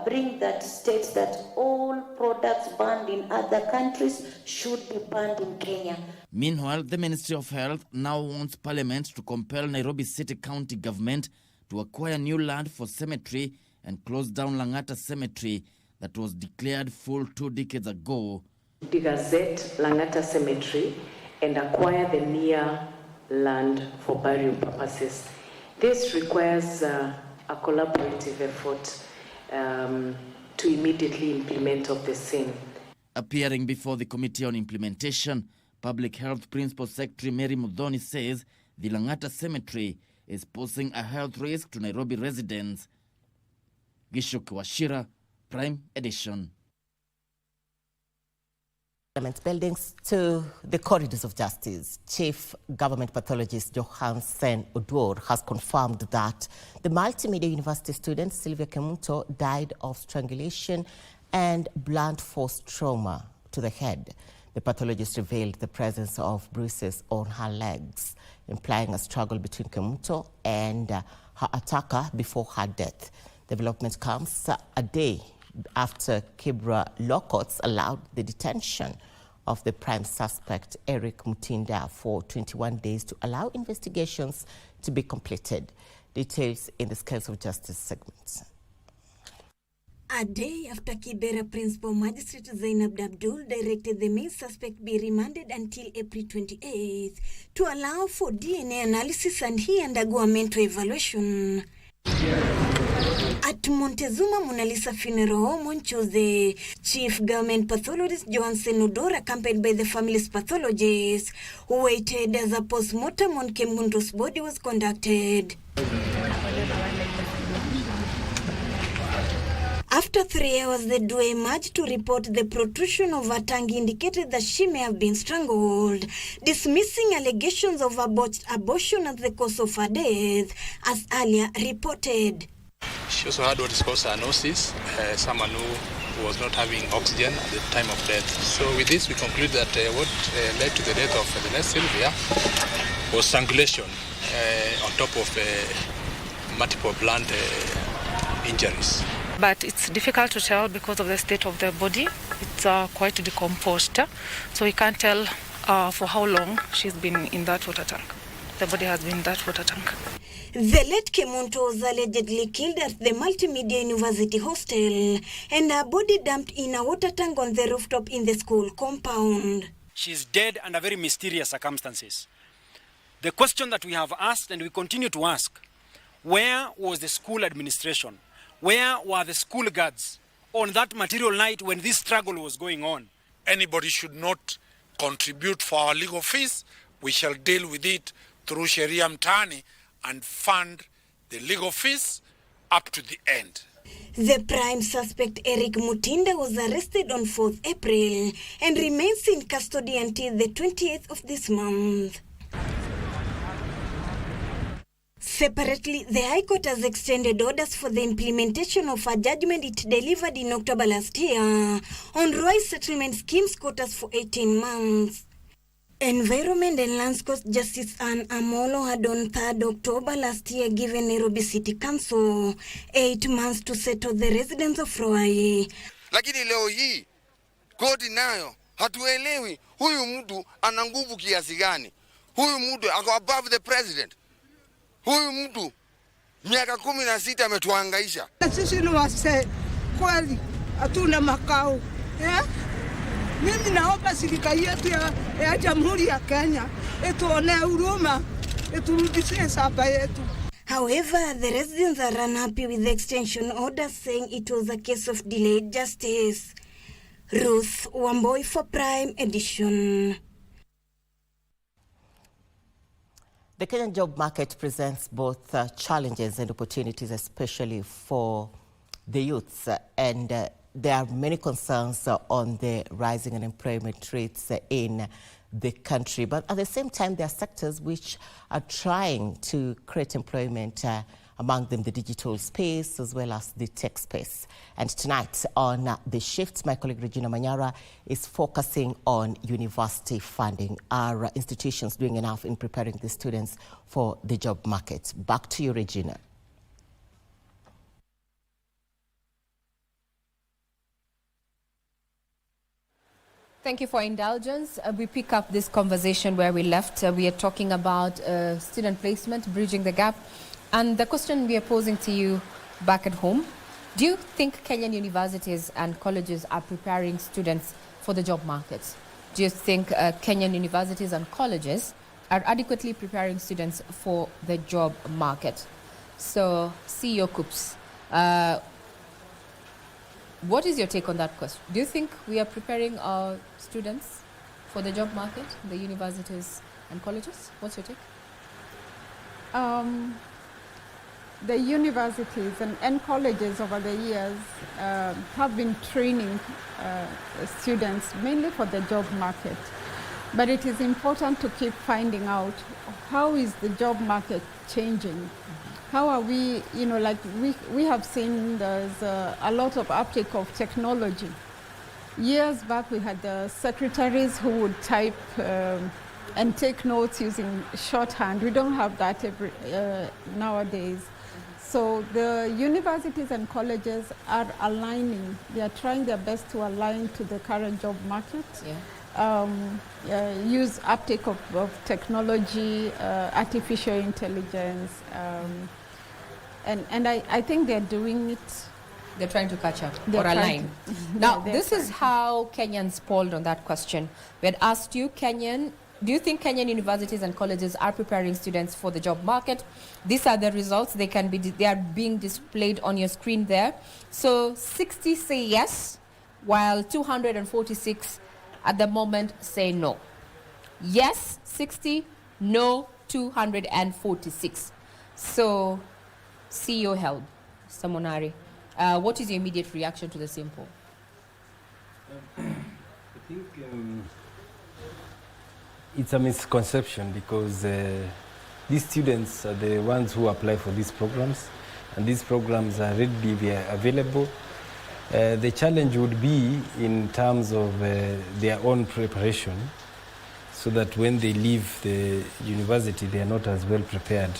S2: bring that states that all products banned in other countries should be banned in Kenya.
S18: Meanwhile, the Ministry of Health now wants Parliament to compel Nairobi City County Government to acquire new land for cemetery and close down Langata Cemetery that was declared full 2 decades ago.
S20: Degazette Langata Cemetery and acquire the near land for burial purposes. This requires a collaborative effort to immediately implement of the same.
S18: Appearing before the Committee on Implementation, Public Health Principal Secretary Mary Muthoni says the Langata Cemetery is posing a health risk to Nairobi residents. Gishuk Washira, Prime Edition.
S6: Buildings to the corridors of justice. Chief Government Pathologist Johansen Odwor has confirmed that the Multimedia University student Sylvia Kemunto died of strangulation and blunt force trauma to the head. The pathologist revealed the presence of bruises on her legs, implying a struggle between Kemunto and her attacker before her death. Development comes a day after Kibra law courts allowed the detention of the prime suspect, Eric Mutinda, for 21 days to allow investigations to be completed. Details in the Scales of Justice segment.
S23: A day after Kibera Principal Magistrate Zainab Abdul directed the main suspect be remanded until April 28th to allow for DNA analysis and he undergo a mental evaluation. At Montezuma Mona Lisa Funeral Home on Tuesday, Chief Government Pathologist Johansen Odwor, accompanied by the family's pathologist, who waited as a post-mortem on Kemunto's body was conducted. After 3 hours, the duo emerged to report the protrusion of her tongue indicated that she may have been strangled, dismissing allegations of a botched abortion as the cause of her death, as earlier reported.
S24: She also had what is called cyanosis, someone who was not having oxygen at the time of death. So with this, we conclude that what led to the death of the nurse Sylvia was strangulation on top of multiple blunt injuries.
S25: But it's difficult to tell because of the state of the body. It's quite decomposed, so we can't tell for how long she's been in that water tank. The body has been in that water tank.
S23: The late Kemunto was allegedly killed at the Multimedia University hostel and her body dumped in a water tank on the rooftop in the school compound.
S26: She's dead under very mysterious circumstances. The question that we have asked and we continue to ask, where was the school administration? Where were the school guards on that material night when this struggle was going on?
S27: Anybody should not contribute for our legal fees. We shall deal with it through Sheria Mtani and fund the legal fees up to the end.
S23: The prime suspect, Eric Mutinda, was arrested on 4th April and remains in custody until the 28th of this month. Separately, the High Court has extended orders for the implementation of a judgment it delivered in October last year on Roy's settlement scheme's quotas for 18 months. Environment and Lands Court Justice Anne Amolo had on 3rd October last year given Nairobi City Council 8 months to settle the residents of Roy.
S28: Lakini leo hii koti nayo hatuelewi huyu mtu ana nguvu kiasi gani. Huyu mtu ako above the president. Huyu mtu miaka 16 ametuhangaisha.
S29: Sisi ni wase kweli hatuna makao. Mimi naomba serikali yetu ya Jamhuri ya Kenya ituone huruma, iturudishie shamba yetu.
S23: However, the residents are unhappy with the extension order, saying it was a case of delayed justice. Ruth Wamboi for Prime Edition.
S6: The Kenyan job market presents both challenges and opportunities, especially for the youths. And there are many concerns on the rising unemployment rates in the country. But at the same time, there are sectors which are trying to create employment, among them the digital space as well as the tech space. And tonight on The Shift, my colleague Regina Manyara is focusing on university funding. Are institutions doing enough in preparing the students for the job market? Back to you, Regina.
S1: Thank you for indulgence. We pick up this conversation where we left. We are talking about student placement, bridging the gap. And the question we are posing to you back at home, do you think Kenyan universities and colleges are preparing students for the job market? Do you think Kenyan universities and colleges are adequately preparing students for the job market? So, CEO Coops, what is your take on that question? Do you think we are preparing our students for the job market, the universities and colleges? What's your take?
S15: The universities and colleges over the years have been training students mainly for the job market. But it is important to keep finding out how is the job market changing. How are we, like we have seen there's a lot of uptake of technology. Years back we had the secretaries who would type and take notes using shorthand. We don't have that nowadays. So the universities and colleges are aligning. They are trying their best to align to the current job market. Use uptake of technology, artificial intelligence, and I think they're doing it.
S1: They're trying to catch up or align. Now, this is how Kenyans polled on that question. We had asked you, do you think Kenyan universities and colleges are preparing students for the job market? These are the results. They are being displayed on your screen there. So 60 say yes, while 246 at the moment say no. Yes, 60, no, 246. So, CEO Helb, Samonari, what is your immediate reaction to the same poll?
S7: I think it's a misconception because these students are the ones who apply for these programs, and these programs are readily available. The challenge would be in terms of their own preparation, so that when they leave the university, they are not as well prepared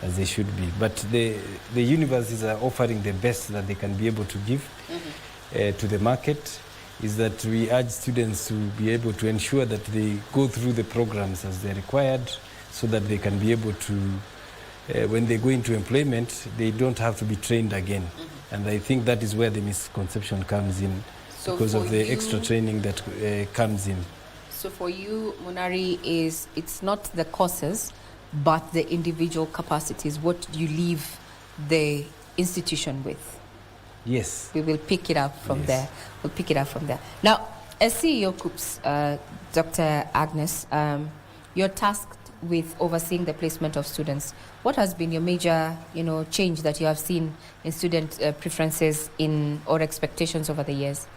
S7: as they should be. But the universities are offering the best that they can be able to give to the market. Is that we urge students to be able to ensure that they go through the programs as they're required, so that they can be able to, when they go into employment, they don't have to be trained again. And I think that is where the misconception comes in, so because of the extra training that comes in.
S1: So for you, Munari, it's not the courses, but the individual capacities. What do you leave the institution with?
S7: Yes.
S1: We will pick it up from there. We'll pick it up from there. Now, as CEO Coops, Dr. Agnes, you're tasked with overseeing the placement of students. What has been your major, change that you have seen in student preferences or expectations over the years?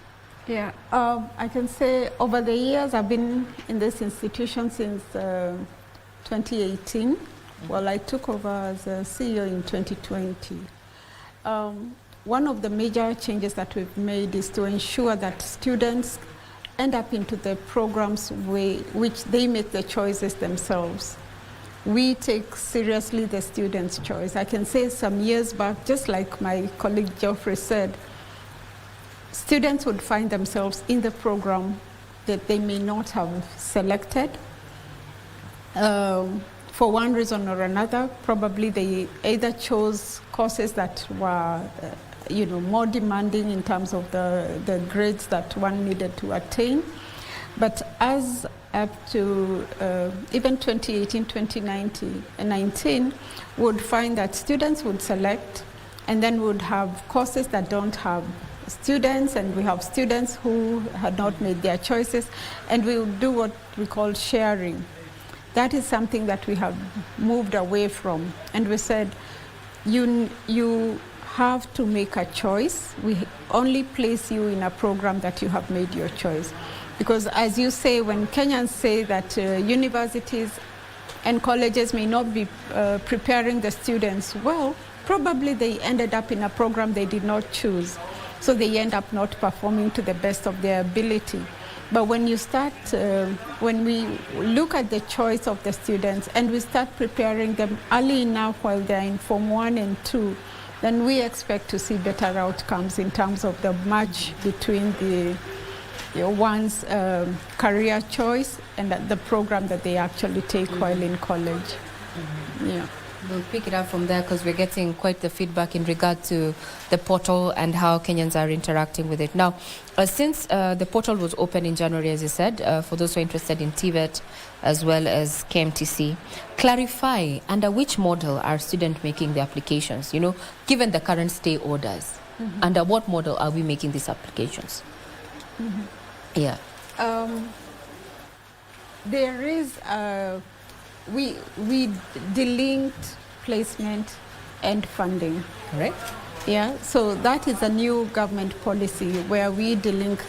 S15: Yeah, I can say over the years I've been in this institution since 2018. Well, I took over as a CEO in 2020. One of the major changes that we've made is to ensure that students end up into the programs which they make the choices themselves. We take seriously the student's choice. I can say some years back, just like my colleague Geoffrey said, students would find themselves in the program that they may not have selected. For one reason or another, probably they either chose courses that were more demanding in terms of the grades that one needed to attain. But as up to even 2018, 2019, would find that students would select and then would have courses that don't have students, and we have students who had not made their choices, and we would do what we call sharing. That is something that we have moved away from, and we said, you have to make a choice. We only place you in a program that you have made your choice. Because as you say, when Kenyans say that universities and colleges may not be preparing the students well, probably they ended up in a program they did not choose. So they end up not performing to the best of their ability. But when you start, when we look at the choice of the students and we start preparing them early enough while they're in Form 1 and 2, then we expect to see better outcomes in terms of the match between one's career choice and the program that they actually take while in college. Yeah.
S1: We'll pick it up from there because we're getting quite the feedback in regard to the portal and how Kenyans are interacting with it. Now, since the portal was open in January, as you said, for those who are interested in TVET as well as KMTC, clarify under which model are students making the applications, given the current stay orders? Mm-hmm. Under what model are we making these applications?
S15: Mm-hmm.
S1: Yeah.
S15: There is... We delinked placement and funding.
S1: Right.
S15: Yeah, so that is a new government policy where we delink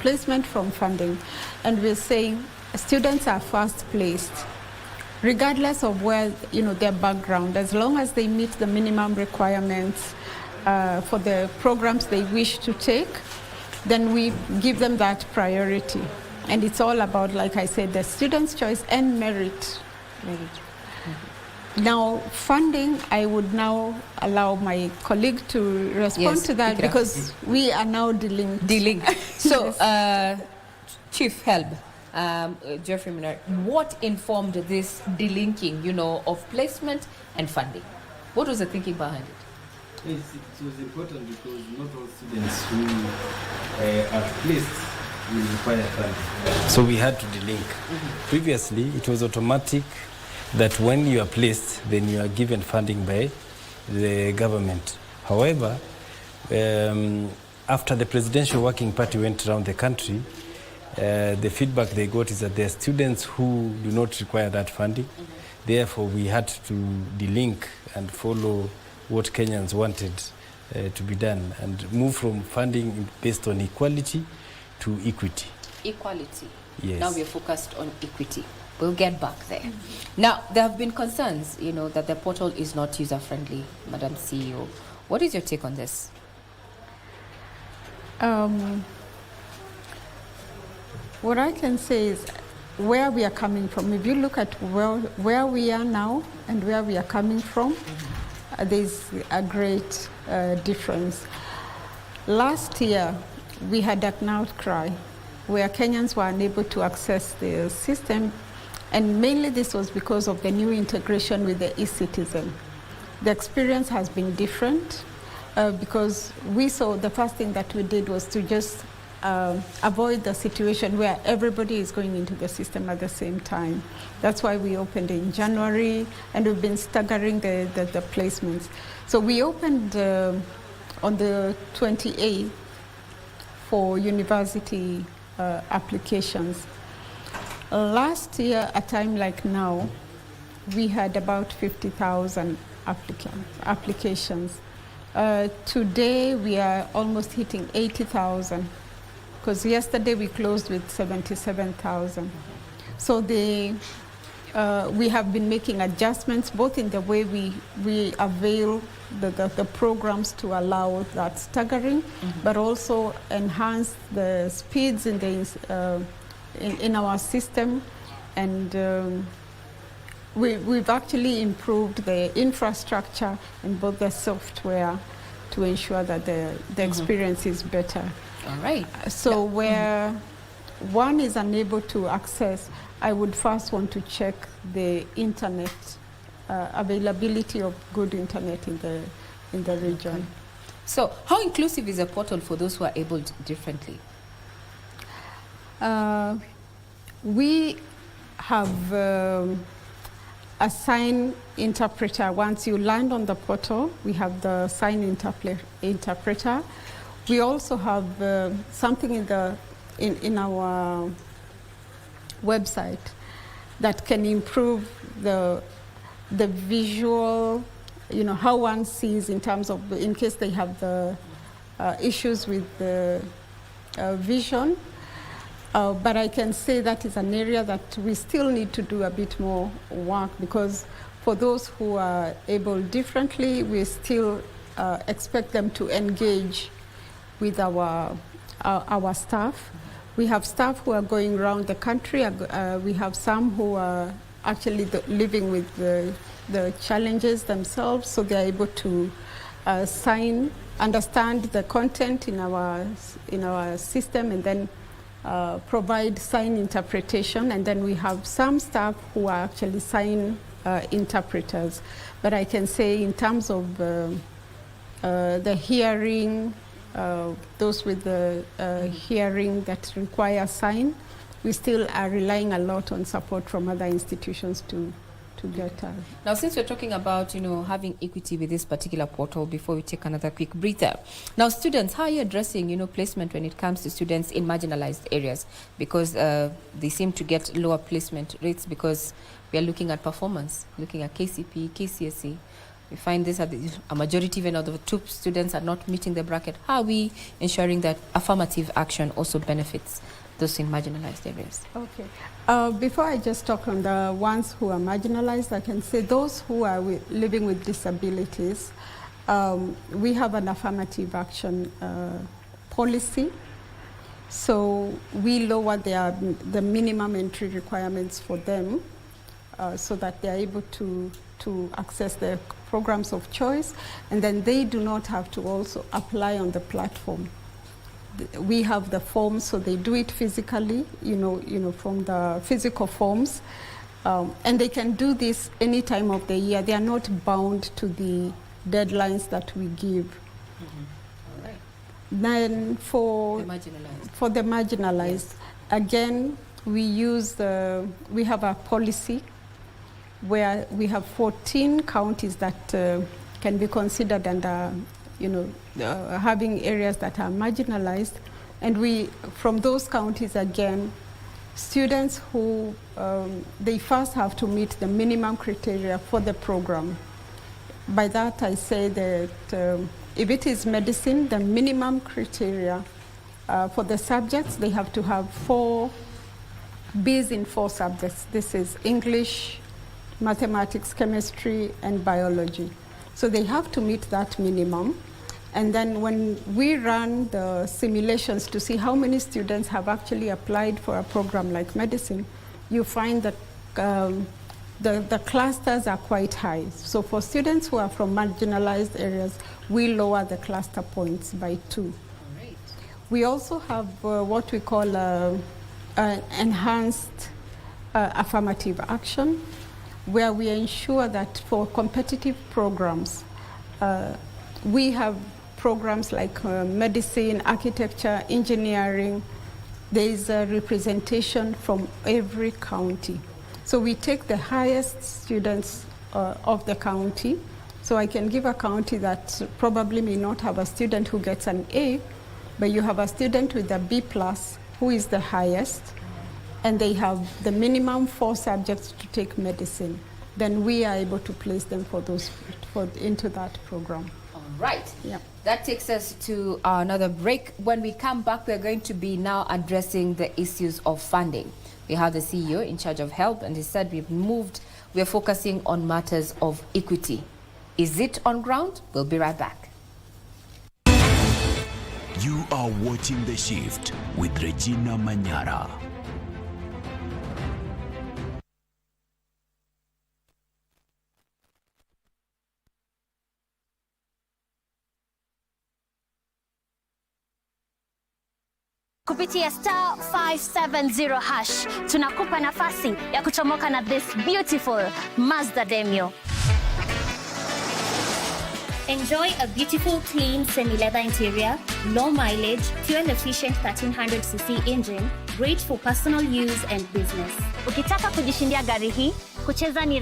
S15: placement from funding. And we're saying students are first placed, regardless of where, their background, as long as they meet the minimum requirements for the programs they wish to take, then we give them that priority. And it's all about, like I said, the student's choice and merit. Now, funding, I would now allow my colleague to respond to that because we are now delinked.
S1: So, Chief Helb, Jeffrey Miner, what informed this delinking, of placement and funding? What was the thinking behind it?
S7: It was important because not all students who are placed will require funding. So we had to delink. Mm-hmm. Previously, it was automatic that when you are placed, then you are given funding by the government. However, after the Presidential Working Party went around the country, the feedback they got is that there are students who do not require that funding. Mm-hmm. Therefore, we had to delink and follow what Kenyans wanted to be done and move from funding based on equality to equity.
S1: Equality.
S7: Yes.
S1: Now we're focused on equity. We'll get back there. Mm-hmm. Now, there have been concerns, that the portal is not user-friendly, Madam CEO. What is your take on this?
S15: What I can say is where we are coming from. If you look at where we are now and where we are coming from, there's a great difference. Last year, we had an outcry where Kenyans were unable to access the system, and mainly this was because of the new integration with the e-citizen. The experience has been different because we saw the first thing that we did was to just avoid the situation where everybody is going into the system at the same time. That's why we opened in January, and we've been staggering the placements. So we opened on the 28th for university applications. Last year, a time like now, we had about 50,000 applications. Today, we are almost hitting 80,000, because yesterday we closed with 77,000. So we have been making adjustments both in the way we avail the programs to allow that staggering, but also enhance the speeds in our system, and we've actually improved the infrastructure and both the software to ensure that the experience is better.
S1: All right.
S15: So where one is unable to access, I would first want to check the internet availability of good internet in the region.
S1: Okay. So how inclusive is a portal for those who are able differently?
S15: We have a sign interpreter. Once you land on the portal, we have the sign interpreter. We also have something in our website that can improve the visual, how one sees in terms of, in case they have the issues with the vision. But I can say that is an area that we still need to do a bit more work, because for those who are able differently, we still expect them to engage with our staff. We have staff who are going around the country. We have some who are actually living with the challenges themselves, so they're able to understand the content in our system, and then provide sign interpretation, and then we have some staff who are actually sign interpreters. But I can say in terms of the hearing, those with the hearing that require sign, we still are relying a lot on support from other institutions to get.
S1: Now, since we're talking about, having equity with this particular portal, before we take another quick breather. Now, students, how are you addressing, placement when it comes to students in marginalized areas? Because they seem to get lower placement rates because we are looking at performance, looking at KCP, KCSE. We find this at a majority even of the top students are not meeting the bracket. How are we ensuring that affirmative action also benefits those in marginalized areas?
S15: Okay. Before I just talk on the ones who are marginalized, I can say those who are living with disabilities, we have an affirmative action policy. So we lower the minimum entry requirements for them so that they are able to access their programs of choice, and then they do not have to also apply on the platform. We have the forms, so they do it physically, from the physical forms, and they can do this any time of the year. They are not bound to the deadlines that we give.
S1: All right.
S15: Then for the marginalized, yes. Again, we have a policy where we have 14 counties that can be considered under, having areas that are marginalized. And from those counties, again, students who, they first have to meet the minimum criteria for the program. By that, I say that if it is medicine, the minimum criteria for the subjects, they have to have 4 Bs in 4 subjects. This is English, mathematics, chemistry, and biology. So they have to meet that minimum. And then when we run the simulations to see how many students have actually applied for a program like medicine, you find that the clusters are quite high. So for students who are from marginalized areas, we lower the cluster points by 2.
S1: Great.
S15: We also have what we call enhanced affirmative action, where we ensure that for competitive programs, we have programs like medicine, architecture, engineering. There is a representation from every county. So we take the highest students of the county. So I can give a county that probably may not have a student who gets an A, but you have a student with a B+ who is the highest, and they have the minimum 4 subjects to take medicine. Then we are able to place them into that program.
S1: All right.
S15: Yeah.
S1: That takes us to another break. When we come back, we're going to be now addressing the issues of funding. We have the CEO in charge of health, and he said we're focusing on matters of equity. Is it on ground? We'll be right back.
S3: You are watching The Shift with Regina Manyara.
S4: Kupitia star 570 hash tunakupa nafasi ya kuchomoka na this beautiful Mazda Demio. Enjoy a beautiful clean semi-leather interior, low mileage, fuel-efficient 1300cc engine, great for personal use and business. Ukitaka kujishindia gari hii, kucheza ni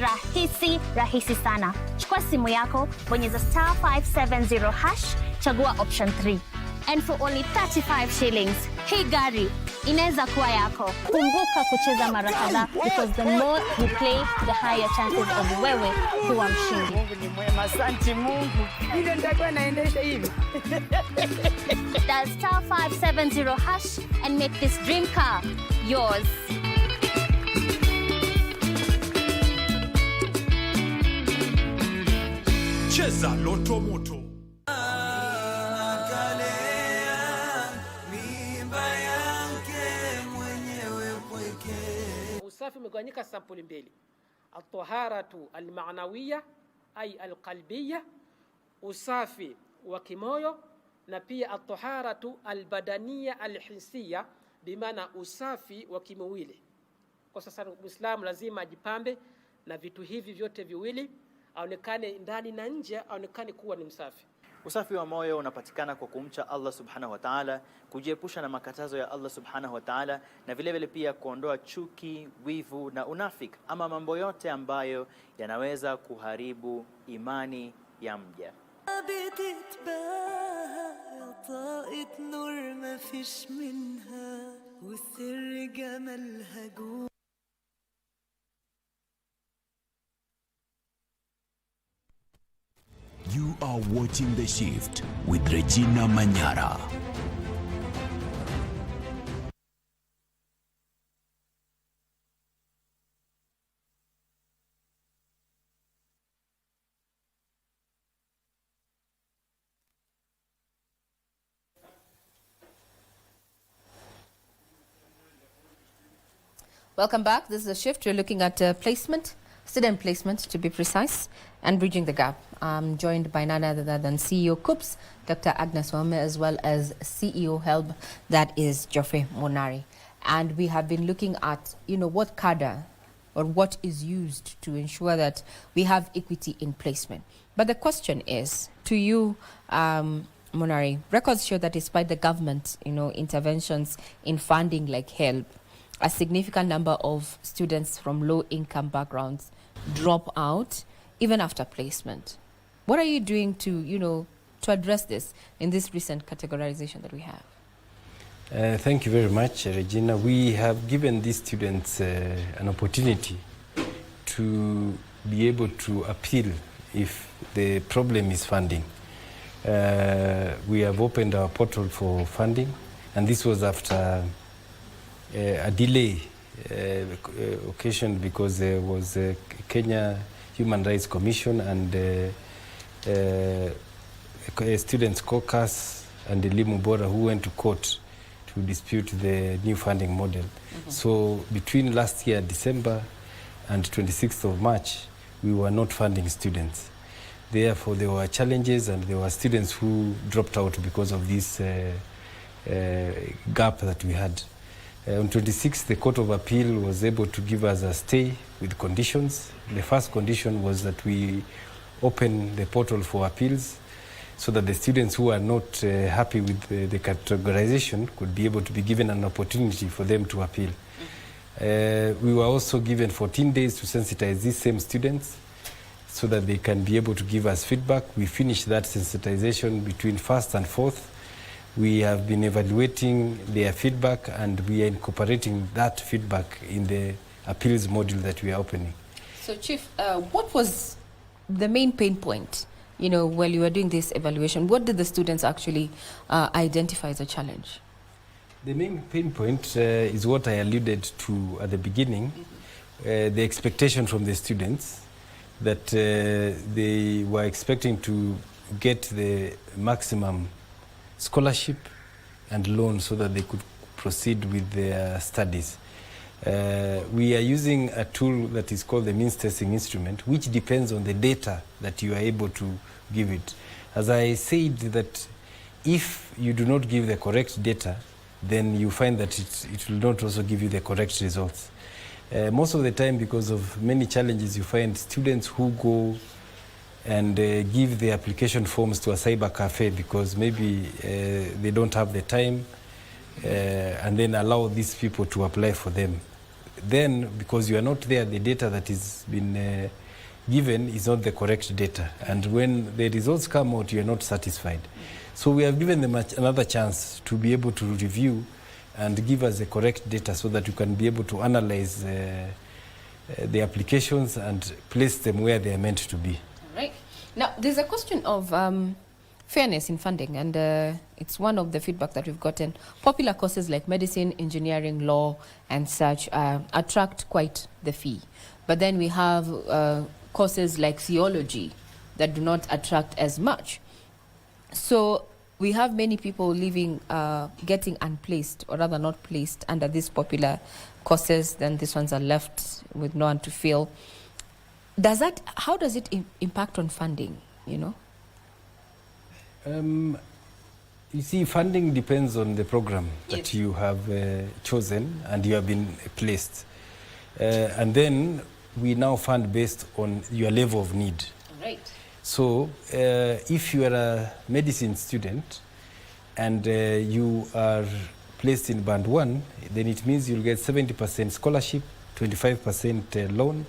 S4: rahisi sana. Chukua simu yako, bonyeza star 570 hash, chagua option 3. And for only 35 shillings, hii gari inaweza kuwa yako. Kumbuka kucheza mara kadhaa, because the more you play, the higher chances of wewe kuwa mshindi.
S5: Mungu ni mwema, asante Mungu. Ile nitakuwa naendesha hivi.
S4: Dial star 570 hash and make this dream car yours.
S3: Cheza Loto Moto.
S8: Usafi umegawanyika sampuli mbili. At-taharatu al-ma'nawiyya ay al-qalbiyya, usafi wa kimoyo, na pia at-taharatu al-badaniyya al-hissiyya, bimaana usafi wa kimwili. Kwa sasa Muislamu lazima ajipambe na vitu hivi vyote viwili, aonekane ndani na nje, aonekane kuwa ni msafi.
S9: Usafi wa moyo unapatikana kwa kumcha Allah subhanahu wa ta'ala, kujiepusha na makatazo ya Allah subhanahu wa ta'ala, na vile vile pia kuondoa chuki, wivu na unafiki, ama mambo yote ambayo yanaweza kuharibu imani ya mja.
S3: You are watching The Shift with Regina Manyara.
S1: Welcome back. This is The Shift. We're looking at placement, student placement to be precise, and bridging the gap. I'm joined by none other than CEO KUPS, Dr. Agnes Wame, as well as CEO HELB, that is Geoffrey Monari. And we have been looking at, what cadre or what is used to ensure that we have equity in placement. But the question is, to you, Monari, records show that despite the government, interventions in funding like HELB, a significant number of students from low-income backgrounds drop out even after placement. What are you doing to address this in this recent categorization that we have?
S7: Thank you very much, Regina. We have given these students an opportunity to be able to appeal if the problem is funding. We have opened our portal for funding, and this was after a delay occasioned because there was a Kenya Human Rights Commission and a students' caucus and the Limu Bora who went to court to dispute the new funding model. So between last year, December, and 26th of March, we were not funding students. Therefore, there were challenges and there were students who dropped out because of this gap that we had. On 26th, the Court of Appeal was able to give us a stay with conditions. The first condition was that we open the portal for appeals so that the students who are not happy with the categorization could be able to be given an opportunity for them to appeal. We were also given 14 days to sensitize these same students so that they can be able to give us feedback. We finished that sensitization between 1st and 4th. We have been evaluating their feedback and we are incorporating that feedback in the appeals module that we are opening.
S1: So, Chief, what was the main pain point, while you were doing this evaluation? What did the students actually identify as a challenge?
S7: The main pain point is what I alluded to at the beginning, the expectation from the students that they were expecting to get the maximum scholarship and loan so that they could proceed with their studies. We are using a tool that is called the means testing instrument, which depends on the data that you are able to give it. As I said, that if you do not give the correct data, then you find that it will not also give you the correct results. Most of the time, because of many challenges, you find students who go and give the application forms to a cyber cafe because maybe they don't have the time and then allow these people to apply for them. Then, because you are not there, the data that is been given is not the correct data. And when the results come out, you are not satisfied. So we have given them another chance to be able to review and give us the correct data so that you can be able to analyze the applications and place them where they are meant to be.
S1: Right. Now, there's a question of fairness in funding, and it's one of the feedback that we've gotten. Popular courses like medicine, engineering, law, and such attract quite the fee. But then we have courses like theology that do not attract as much. So we have many people leaving, getting unplaced, or rather not placed under these popular courses. Then these ones are left with no one to fill. How does it impact on funding,
S7: You see, funding depends on the program that you have chosen and you have been placed. And then we now fund based on your level of need.
S1: Right.
S7: So if you are a medicine student and you are placed in band 1, then it means you'll get 70% scholarship, 25% loan,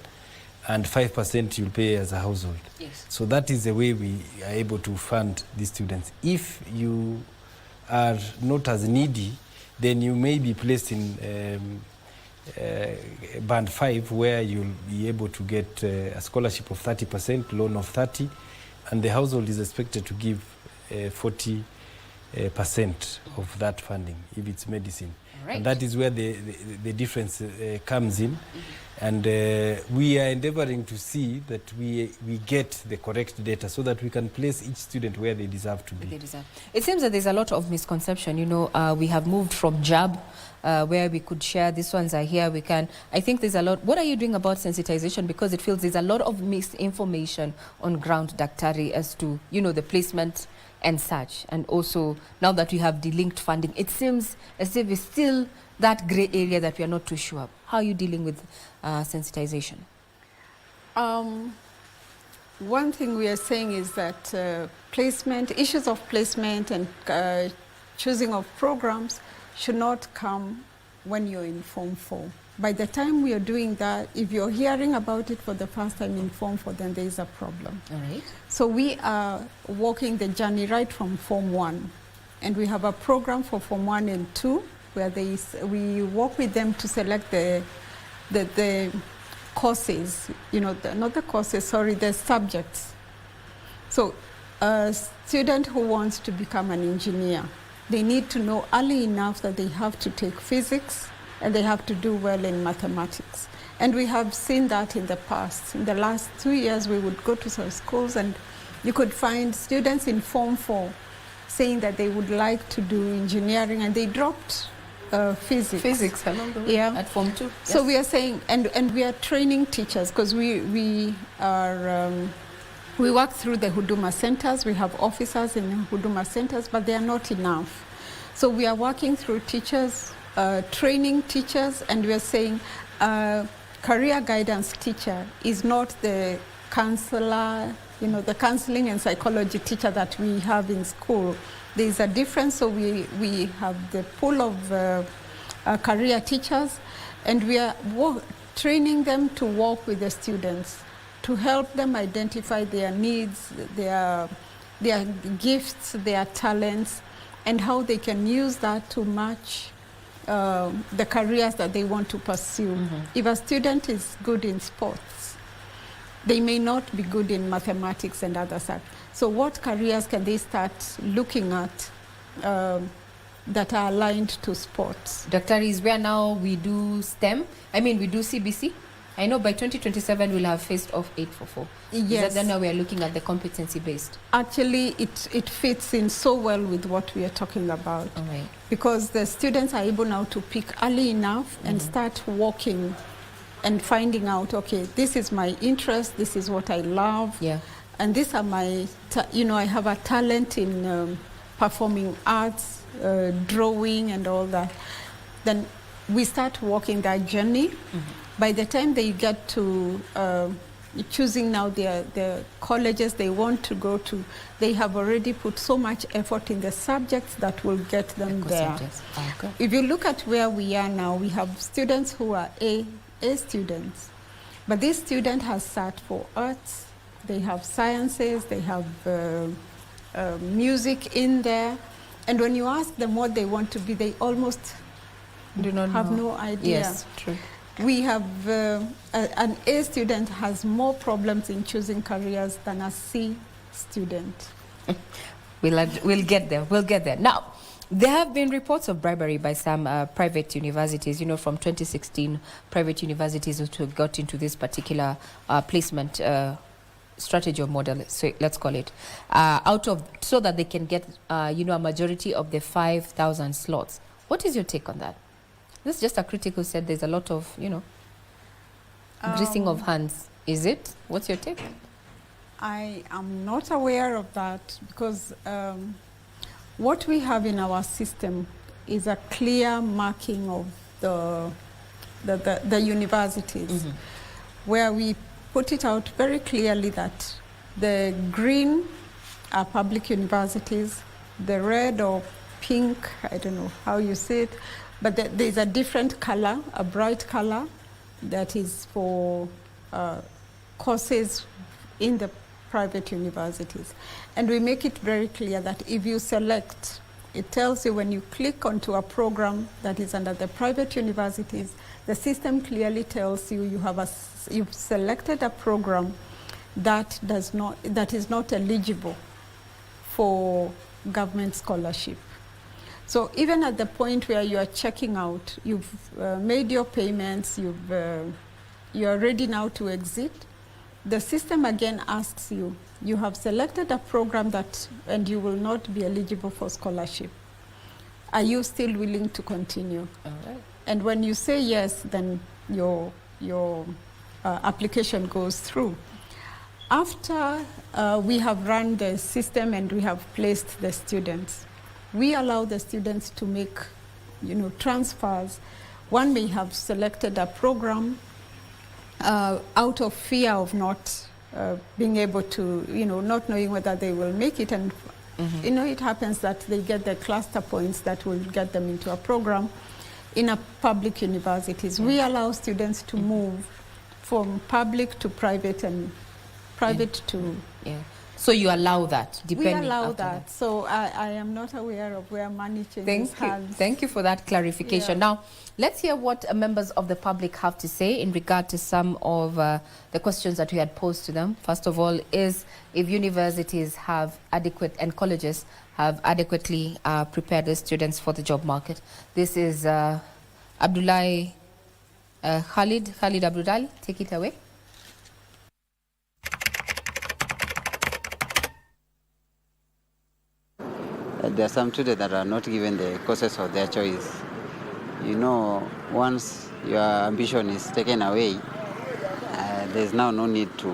S7: and 5% you'll pay as a household.
S1: Yes.
S7: So that is the way we are able to fund these students. If you are not as needy, then you may be placed in band 5, where you'll be able to get a scholarship of 30%, loan of 30%, and the household is expected to give 40% of that funding if it's medicine.
S1: Right.
S7: And that is where the difference comes in. And we are endeavoring to see that we get the correct data so that we can place each student where they deserve to be.
S1: They deserve. It seems that there's a lot of misconception. You know, we have moved from JAB, where we could share, these ones are here, we can. I think there's a lot. What are you doing about sensitization? Because it feels there's a lot of misinformation on ground, Daktari, as to, you know, the placement and such. And also, now that we have delinked funding, it seems as if it's still that grey area that we are not too sure. How are you dealing with sensitization?
S15: One thing we are saying is that issues of placement and choosing of programs should not come when you're in Form 4. By the time we are doing that, if you're hearing about it for the first time in Form 4, then there is a problem.
S1: All right.
S15: So we are walking the journey right from Form 1. And we have a program for Form 1 and 2, where we work with them to select the courses, you know, not the courses, sorry, the subjects. So a student who wants to become an engineer, they need to know early enough that they have to take physics and they have to do well in mathematics. And we have seen that in the past. In the last 2 years, we would go to some schools and you could find students in Form 4 saying that they would like to do engineering, and they dropped physics
S1: along the way, at Form 2.
S15: So we are saying, and we are training teachers, because we work through the Huduma centers. We have officers in the Huduma centers, but they are not enough. So we are working through teachers, training teachers, and we are saying career guidance teacher is not the counselor, you know, the counseling and psychology teacher that we have in school. There is a difference. So we have the pool of career teachers, and we are training them to work with the students, to help them identify their needs, their gifts, their talents, and how they can use that to match the careers that they want to pursue. Mm-hmm. If a student is good in sports, they may not be good in mathematics and other stuff. So what careers can they start looking at that are aligned to sports?
S1: Dr. is where now we do STEM. I mean, we do CBC. I know by 2027 we'll have phased off 844.
S15: Yes.
S1: Is that then now we are looking at the competency-based?
S15: Actually, it fits in so well with what we are talking about.
S1: All right.
S15: Because the students are able now to pick early enough and start working and finding out, okay, this is my interest, this is what I love.
S1: Yeah.
S15: And these are my, I have a talent in performing arts, drawing and all that. Then we start walking that journey. Mm-hmm. By the time they get to choosing now the colleges they want to go to, they have already put so much effort in the subjects that will get them there.
S1: Okay.
S15: If you look at where we are now, we have students who are A students. But this student has sat for arts, they have sciences, they have music in there. And when you ask them what they want to be, they almost
S1: do not
S15: have
S1: know.
S15: no idea.
S1: Yes, true.
S15: We have an A student has more problems in choosing careers than a C student.
S1: We'll get there. We'll get there. Now, there have been reports of bribery by some private universities. You know, from 2016, private universities who got into this particular placement strategy or model, so let's call it, so that they can get, a majority of the 5,000 slots. What is your take on that? This is just a critic who said there's a lot of, greasing of hands. Is it? What's your take?
S15: I am not aware of that because what we have in our system is a clear marking of the universities, where we put it out very clearly that the green are public universities, the red or pink, I don't know how you say it, but there's a different color, a bright color, that is for courses in the private universities. And we make it very clear that if you select, it tells you when you click onto a program that is under the private universities, the system clearly tells you you've selected a program that is not eligible for government scholarship. So even at the point where you are checking out, you've made your payments, you are ready now to exit, the system again asks you, you have selected a program and you will not be eligible for scholarship. Are you still willing to continue?
S1: All right.
S15: And when you say yes, then your application goes through. After we have run the system and we have placed the students, we allow the students to make, transfers. One may have selected a program out of fear of not being able to, not knowing whether they will make it. And, it happens that they get the cluster points that will get them into a program in a public universities. We allow students to move from public to private and private to...
S1: Yeah. So you allow that, depending...
S15: We allow that. So I am not aware of where money changes hands.
S1: Thank you for that clarification.
S15: Yeah.
S1: Now, let's hear what members of the public have to say in regard to some of the questions that we had posed to them. First of all, is if universities have adequate, and colleges have adequately prepared the students for the job market. This is Khalid Abdulai. Take it away.
S10: There are some students that are not given the courses of their choice. Once your ambition is taken away, there's now no need to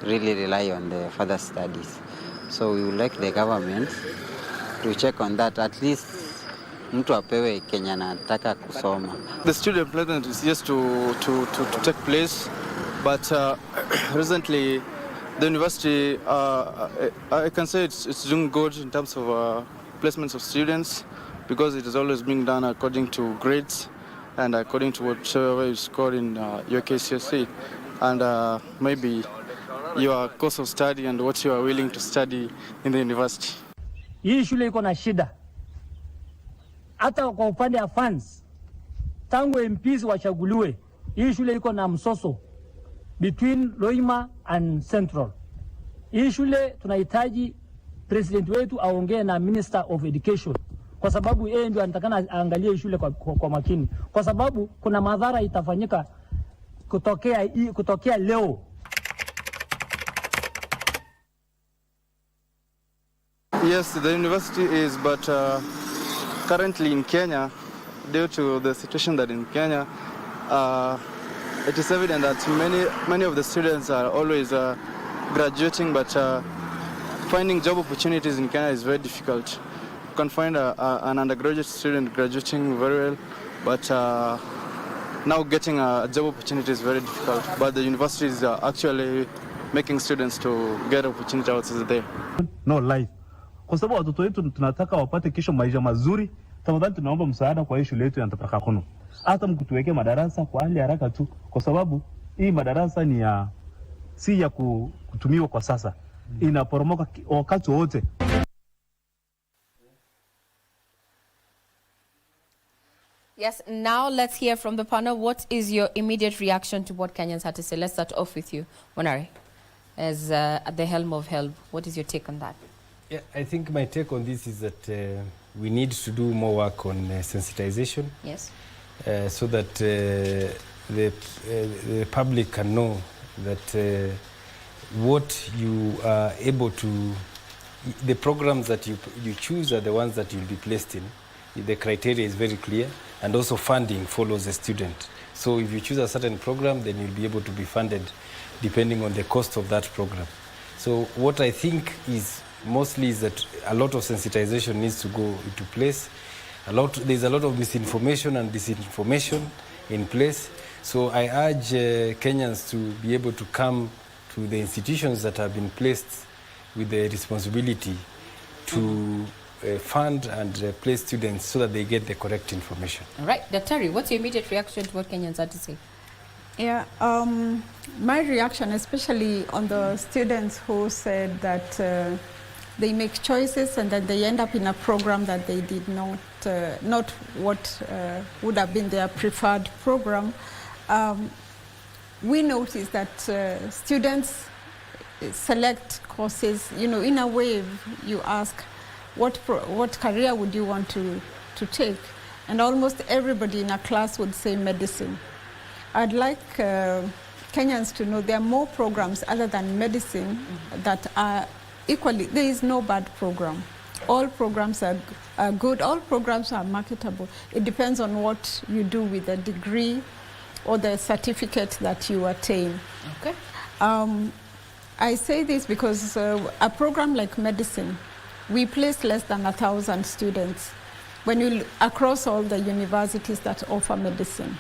S10: really rely on the further studies. So we would like the government to check on that, at least mtu apewe Kenya anataka kusoma.
S11: The student placement is just to take place, but recently the university, I can say it's doing good in terms of placements of students, because it is always being done according to grades and according to whatever you scored in your KCSE, and maybe your course of study and what you are willing to study in the university.
S12: Hii shule iko na shida. Hata kwa upande wa funds, tangu MPs wachaguliwe, hii shule iko na msoso between Loima and Central. Hii shule tunahitaji president wetu aongee na Minister of Education, kwa sababu yeye ndio anatakana aangalie hii shule kwa makini, kwa sababu kuna madhara itafanyika kutokea leo.
S11: Yes, the university is, but currently in Kenya, due to the situation that in Kenya, it is evident that many of the students are always graduating, but finding job opportunities in Kenya is very difficult. You can find an undergraduate student graduating very well, but now getting a job opportunity is very difficult. But the universities are actually making students to get opportunity outside there.
S13: No life. Kwa sababu watoto wetu tunataka wapate kesho maisha mazuri, tafadhali tunaomba msaada kwa hii shule yetu ya Ntaprakakono. Hata mkutuwekea madarasa kwa hali haraka tu, kwa sababu hii madarasa si ya kutumiwa kwa sasa. Inaporomoka wakati wote.
S1: Yes, now let's hear from the panel. What is your immediate reaction to what Kenyans had to say? Let's start off with you, Monari, as at the helm of HELB. What is your take on that?
S7: Yeah, I think my take on this is that we need to do more work on sensitization.
S1: Yes.
S7: So that the public can know that what you are able to, the programs that you choose are the ones that you'll be placed in. The criteria is very clear, and also funding follows the student. So if you choose a certain program, then you'll be able to be funded depending on the cost of that program. So what I think is mostly is that a lot of sensitization needs to go into place. There's a lot of misinformation and disinformation in place. So I urge Kenyans to be able to come to the institutions that have been placed with the responsibility to fund and place students so that they get the correct information.
S1: All right, Daktari, what's your immediate reaction to what Kenyans had to say?
S15: Yeah, my reaction, especially on the students who said that they make choices and that they end up in a program that they did not what would have been their preferred program. We noticed that students select courses, you know, in a way you ask, what career would you want to take? And almost everybody in a class would say medicine. I'd like Kenyans to know there are more programs other than medicine that are equally, there is no bad program. All programs are good, all programs are marketable. It depends on what you do with the degree or the certificate that you attain.
S1: Okay.
S15: I say this because a program like medicine, we place less than 1,000 students when you across all the universities that offer medicine.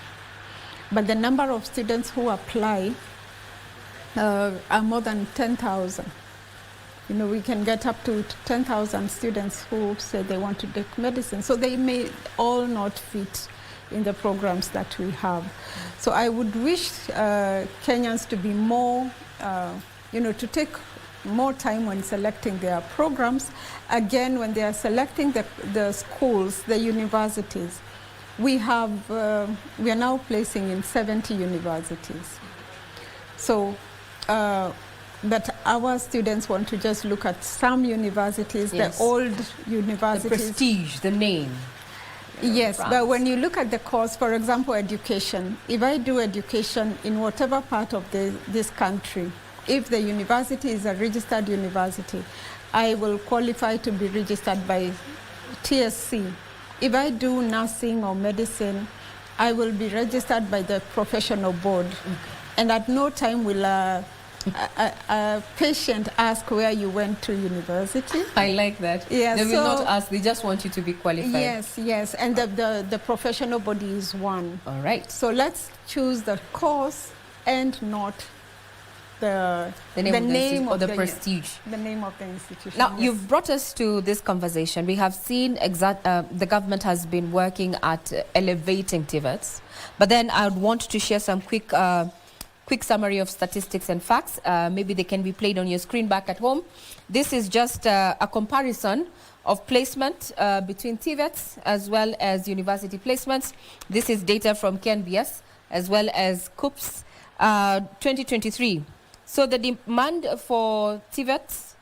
S15: But the number of students who apply are more than 10,000. You know, we can get up to 10,000 students who say they want to take medicine. So they may all not fit in the programs that we have. So I would wish Kenyans to be more, you know, to take more time when selecting their programs. Again, when they are selecting the schools, the universities, we are now placing in 70 universities. So, but our students want to just look at some universities, yes, the old universities.
S1: The prestige, the name.
S15: Yes, but when you look at the course, for example, education, if I do education in whatever part of this country, if the university is a registered university, I will qualify to be registered by TSC. If I do nursing or medicine, I will be registered by the professional board. And at no time will a patient ask where you went to university.
S1: I like that.
S15: Yes,
S1: they will not ask, they just want you to be qualified.
S15: Yes, yes, and the professional body is one.
S1: All right.
S15: So let's choose the course and not the name
S1: of the prestige.
S15: The name of the institution.
S1: Now,
S15: yes,
S1: you've brought us to this conversation. We have seen the government has been working at elevating TVETs, but then I would want to share some quick summary of statistics and facts. Maybe they can be played on your screen back at home. This is just a comparison of placement between TVETs as well as university placements. This is data from KNBS as well as COOPS 2023. So the demand for TVET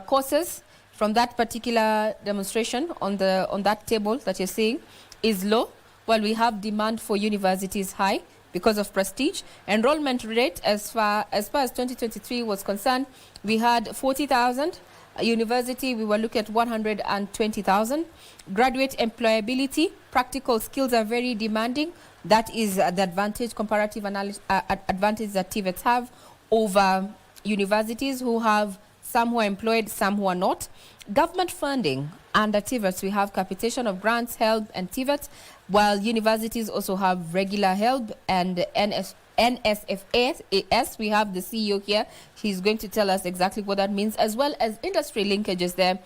S1: courses from that particular demonstration on that table that you're seeing is low, while we have demand for universities high because of prestige. Enrollment rate as far as 2023 was concerned, we had 40,000. University, we were looking at 120,000. Graduate employability, practical skills are very demanding. That is the advantage, comparative advantage that TVETs have over universities who have some who are employed, some who are not. Government funding under TVETs, we have capitation of grants, HELB, and TVET, while universities also have regular HELB and NSFAS. We have the CEO here. He's going to tell us exactly what that means, as well as industry linkages there.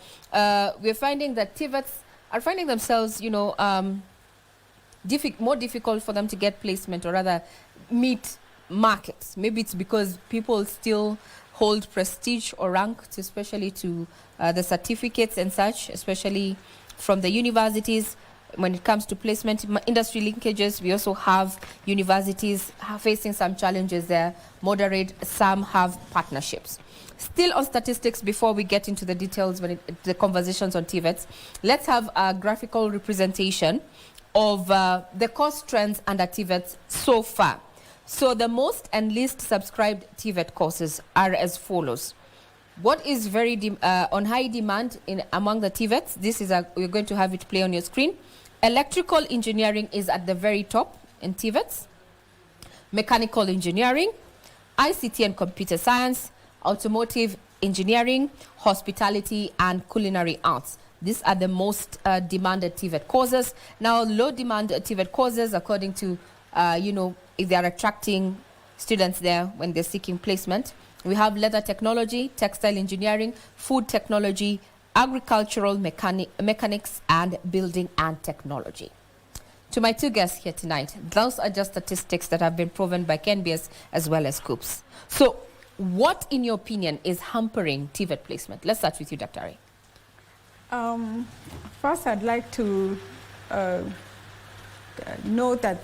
S1: We're finding that TVETs are finding themselves, you know, more difficult for them to get placement, or rather meet markets. Maybe it's because people still hold prestige or rank, especially to the certificates and such, especially from the universities. When it comes to placement, industry linkages, we also have universities facing some challenges there. Moderate, some have partnerships. Still on statistics, before we get into the details, the conversations on TVETs, let's have a graphical representation of the course trends under TVETs so far. So the most and least subscribed TVET courses are as follows. What is very on high demand among the TVETs? This is we're going to have it play on your screen. Electrical engineering is at the very top in TVETs. Mechanical engineering, ICT and computer science, automotive, engineering, hospitality, and culinary arts. These are the most demanded TVET courses. Now, low demand TVET courses, according to, if they are attracting students there when they're seeking placement. We have leather technology, textile engineering, food technology, agricultural mechanics, and building and technology. To my two guests here tonight, those are just statistics that have been proven by KBS as well as COOPS. So what, in your opinion, is hampering TVET placement? Let's start with you, Dr. Ari.
S15: First, I'd like to note that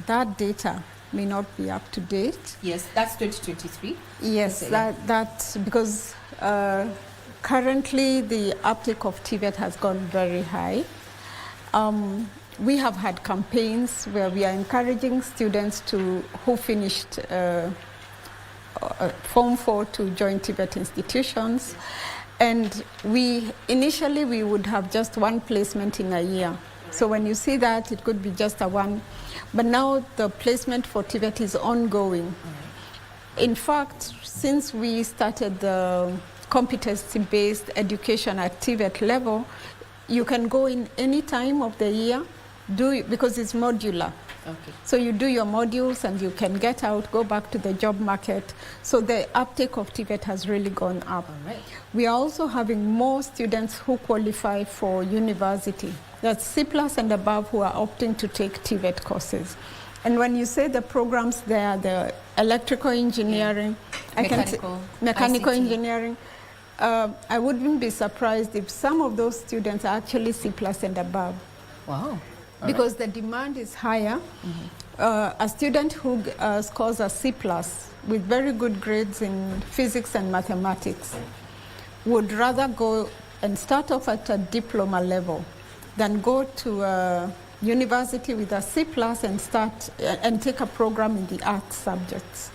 S15: that data may not be up to date.
S1: Yes, that's 2023.
S15: Yes, that because currently the uptake of TVET has gone very high. We have had campaigns where we are encouraging students who finished Form 4 to join TVET institutions. And initially we would have just one placement in a year. So when you see that, it could be just a one. But now the placement for TVET is ongoing. In fact, since we started the competency-based education at TVET level, you can go in any time of the year, because it's modular.
S1: Okay.
S15: So you do your modules and you can get out, go back to the job market. So the uptake of TVET has really gone up.
S1: All right.
S15: We are also having more students who qualify for university. That's C+ and above who are opting to take TVET courses. And when you say the programs there, the electrical engineering, mechanical engineering, I wouldn't be surprised if some of those students are actually C+ and above.
S1: Wow.
S15: Because the demand is higher. A student who scores a C+ with very good grades in physics and mathematics would rather go and start off at a diploma level than go to a university with a C+ and start and take a program in the arts subjects.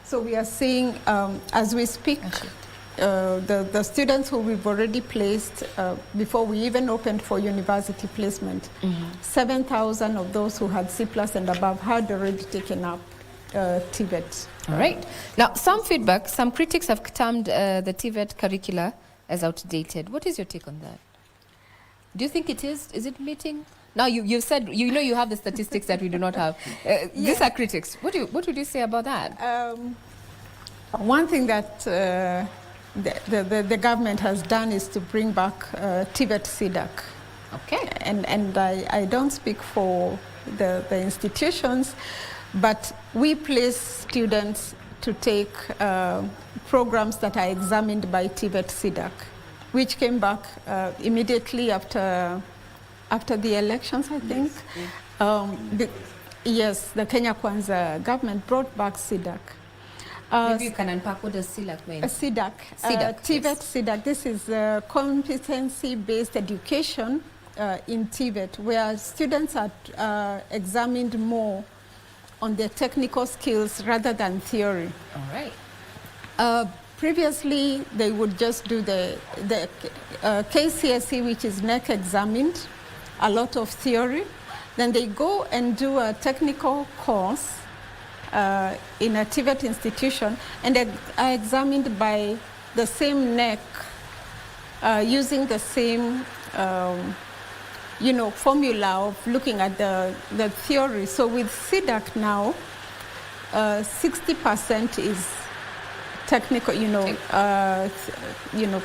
S15: So we are seeing, as we speak, the students who we've already placed before we even opened for university placement, 7,000 of those who had C+ and above had already taken up TVET.
S1: All right. Now, some feedback, some critics have termed the TVET curricula as outdated. What is your take on that? Do you think it is? Is it meeting? Now, you said, you have the statistics that we do not have. These are critics. What would you say about that?
S15: One thing that the government has done is to bring back TVET CDAC.
S1: Okay.
S15: And I don't speak for the institutions, but we place students to take programs that are examined by TVET CDAC, which came back immediately after the elections, I think. Yes, the Kenya Kwanza government brought back CDAC.
S1: Maybe you can unpack what does CDAC mean?
S15: CDAC. TVET yes. CDAC. This is competency-based education in TVET, where students are examined more on their technical skills rather than theory.
S1: All right.
S15: Previously, they would just do the KCSE, which is NEC examined, a lot of theory. Then they go and do a technical course in a TVET institution, and they are examined by the same NEC using the same formula of looking at the theory. So with CDAC now, 60% is technical,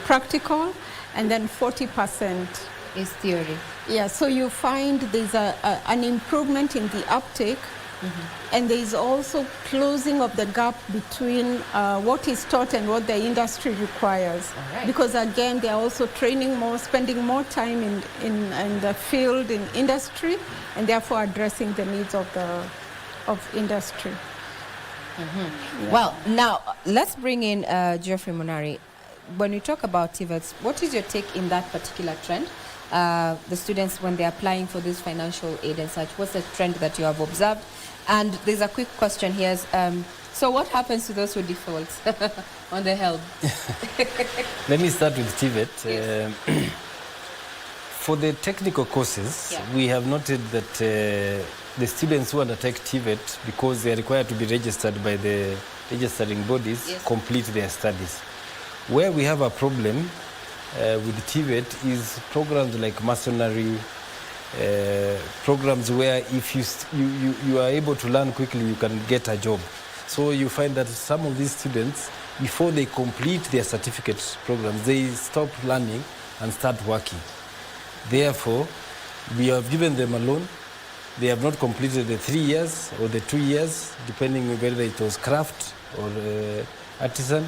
S15: practical, and then 40%
S1: is theory.
S15: Yeah, so you find there's an improvement in the uptake, and there is also closing of the gap between what is taught and what the industry requires.
S1: Right.
S15: Because again, they are also training more, spending more time in the field, in industry, and therefore addressing the needs of industry.
S1: Yeah. Well, now let's bring in Geoffrey Monari. When you talk about TVETs, what is your take in that particular trend? The students, when they're applying for this financial aid and such, what's the trend that you have observed? And there's a quick question here. So what happens to those who default on the help?
S7: Let me start with TVET.
S1: Yes.
S7: For the technical courses, we have noted that the students who undertake TVET, because they are required to be registered by the registering bodies, complete their studies. Where we have a problem with TVET is programs like masonry, programs where if you are able to learn quickly, you can get a job. So you find that some of these students, before they complete their certificate programs, they stop learning and start working. Therefore, we have given them a loan. They have not completed the 3 years or the 2 years, depending on whether it was craft or artisan,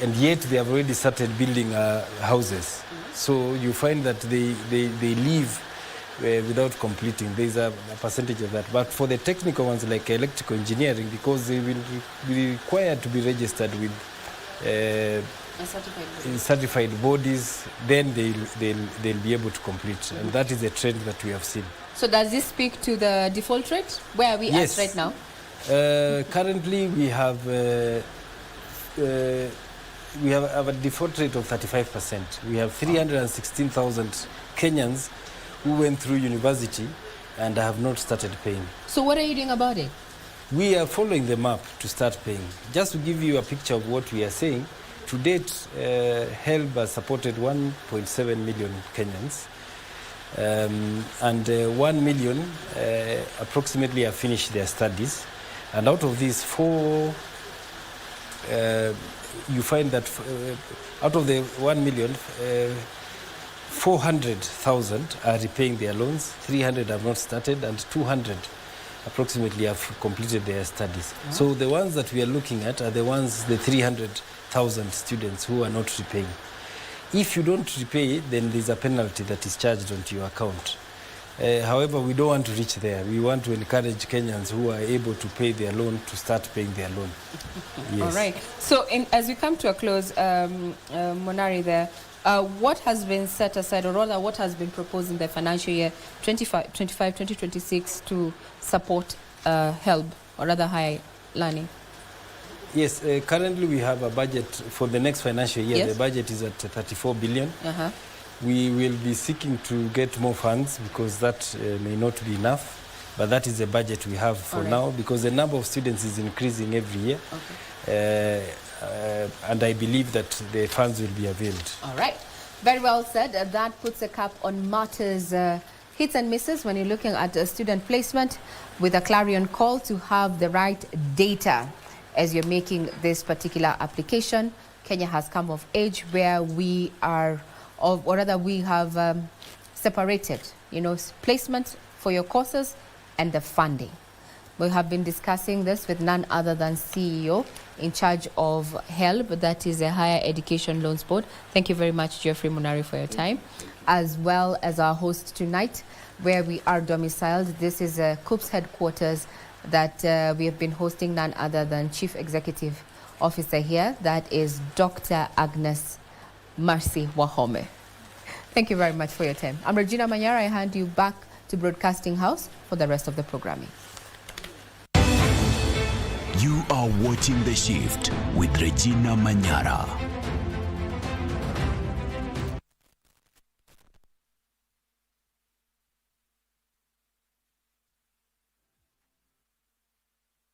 S7: and yet they have already started building houses. So you find that they leave without completing. There's a percentage of that. But for the technical ones like electrical engineering, because they will be required to be registered with certified bodies, then they'll be able to complete. And that is a trend that we have seen.
S1: So does this speak to the default rate? Where are we at right now?
S7: Currently, we have a default rate of 35%. We have 316,000 Kenyans who went through university and have not started paying.
S1: So what are you doing about it?
S7: We are following them up to start paying. Just to give you a picture of what we are saying, to date, HELB has supported 1.7 million Kenyans. And 1 million approximately have finished their studies. And out of these, you find that out of the 1 million, 400,000 are repaying their loans, 300 have not started, and 200 approximately have completed their studies.
S1: Wow.
S7: So the ones that we are looking at are the 300,000 students who are not repaying. If you don't repay, then there's a penalty that is charged onto your account. However, we don't want to reach there. We want to encourage Kenyans who are able to pay their loan to start paying their loan. Yes.
S1: All right. So as we come to a close, Monari there, what has been set aside, or rather what has been proposed in the financial year 2025-2026 to support HELB, or rather higher learning?
S7: Yes, currently we have a budget for the next financial year. Yes. The budget is at 34 billion. We will be seeking to get more funds because that may not be enough, but that is the budget we have for now, because the number of students is increasing every year. And I believe that the funds will be availed.
S1: All right. Very well said. That puts a cap on matters hits and misses when you're looking at student placement, with a clarion call to have the right data as you're making this particular application. Kenya has come of age where we are, or rather we have separated, placement for your courses and the funding. We have been discussing this with none other than CEO in charge of HELB, that is a Higher Education Loans Board. Thank you very much, Geoffrey Munari, for your time, as well as our host tonight, where we are domiciled. This is COOP's headquarters that we have been hosting, none other than Chief Executive Officer here, that is Dr. Agnes Mercy Wahome. Thank you very much for your time. I'm Regina Manyara. I hand you back to Broadcasting House for the rest of the programming.
S3: You are watching The Shift with Regina Manyara.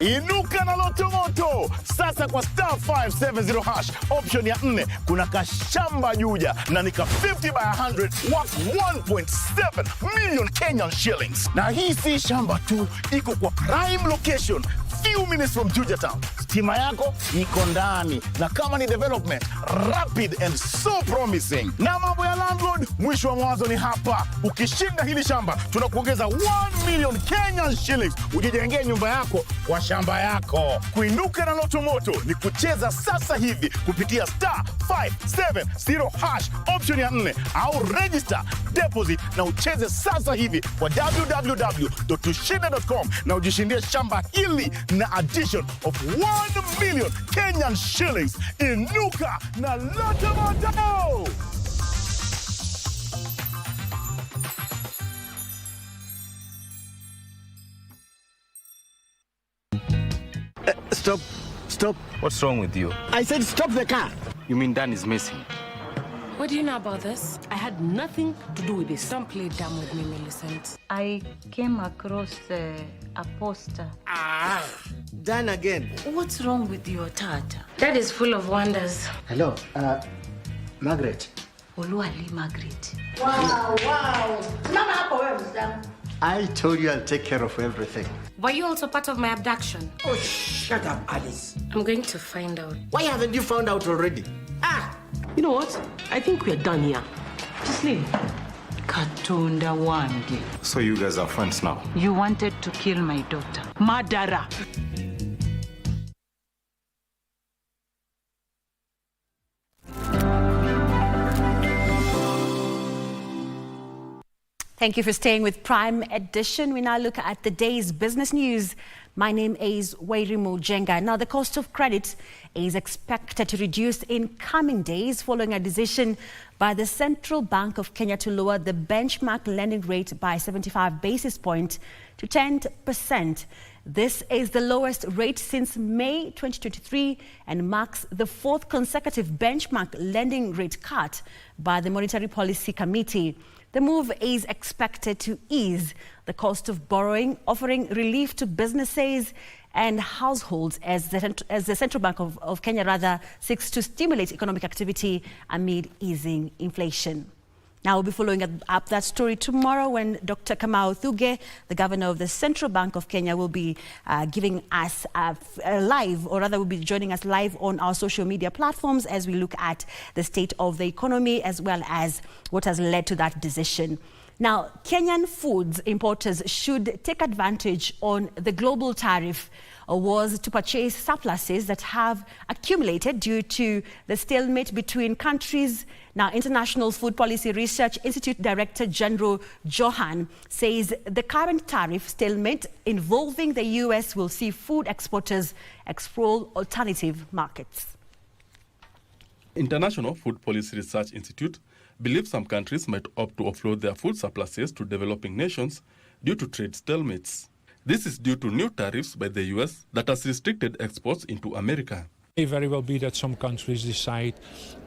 S2: Inuka na loto moto sasa kwa star 570 hash option ya 4 kuna kashamba juja na nika 50 by 100 worth 1.7 million Kenyan shillings. Na hii si shamba tu, iko kwa prime location, few minutes from Juja town. Stima yako iko ndani, na kama ni development rapid and so promising. Na mambo ya landlord, mwisho wa mwanzo ni hapa. Ukishinda hili shamba tunakuongeza 1 million Kenyan shillings ujijengee nyumba yako kwa shamba yako. Kuinuka na loto moto ni kucheza sasa hivi kupitia star 570 hash option ya 4 au register deposit na ucheze sasa hivi kwa www.tushinde.com na ujishindie shamba hili na addition of 1 million Kenyan shillings. Inuka na loto moto. Stop. What's wrong with you? I said stop the car. You mean Dan is missing?
S14: What do you know about this? I had nothing to do with this. Don't play dumb with me, Millicent.
S16: I came across a poster.
S14: Done again. What's wrong with your tata? That is full of wonders.
S17: Hello, Margaret.
S16: Oluwali Margaret.
S14: Wow. Mama hapo wewe msichana.
S17: I told you I'll take care of everything.
S14: Were you also part of my abduction?
S17: Oh, shut up, Alice.
S14: I'm going to find out.
S17: Why haven't you found out already?
S14: You know what? I think we're done here. Just leave. Katunda wange.
S17: So you guys are friends now?
S16: You wanted to kill my daughter. Murderer.
S18: Thank you for staying with Prime Edition. We now look at the day's business news. My name is Wairimu Jenga. Now, the cost of credit is expected to reduce in coming days following a decision by the Central Bank of Kenya to lower the benchmark lending rate by 75 basis points to 10%. This is the lowest rate since May 2023 and marks the fourth consecutive benchmark lending rate cut by the Monetary Policy Committee. The move is expected to ease the cost of borrowing, offering relief to businesses and households as the Central Bank of Kenya seeks to stimulate economic activity amid easing inflation. Now, we'll be following up that story tomorrow when Dr. Kamau Thuge, the governor of the Central Bank of Kenya, will be giving us will be joining us live on our social media platforms as we look at the state of the economy as well as what has led to that decision. Now, Kenyan foods importers should take advantage on the global tariff wars to purchase surpluses that have accumulated due to the stalemate between countries. Now, International Food Policy Research Institute Director General Johan says the current tariff stalemate involving the US will see food exporters explore alternative markets.
S19: International Food Policy Research Institute believes some countries might opt to offload their food surpluses to developing nations due to trade stalemates. This is due to new tariffs by the US that has restricted exports into America.
S20: It may very well be that some countries decide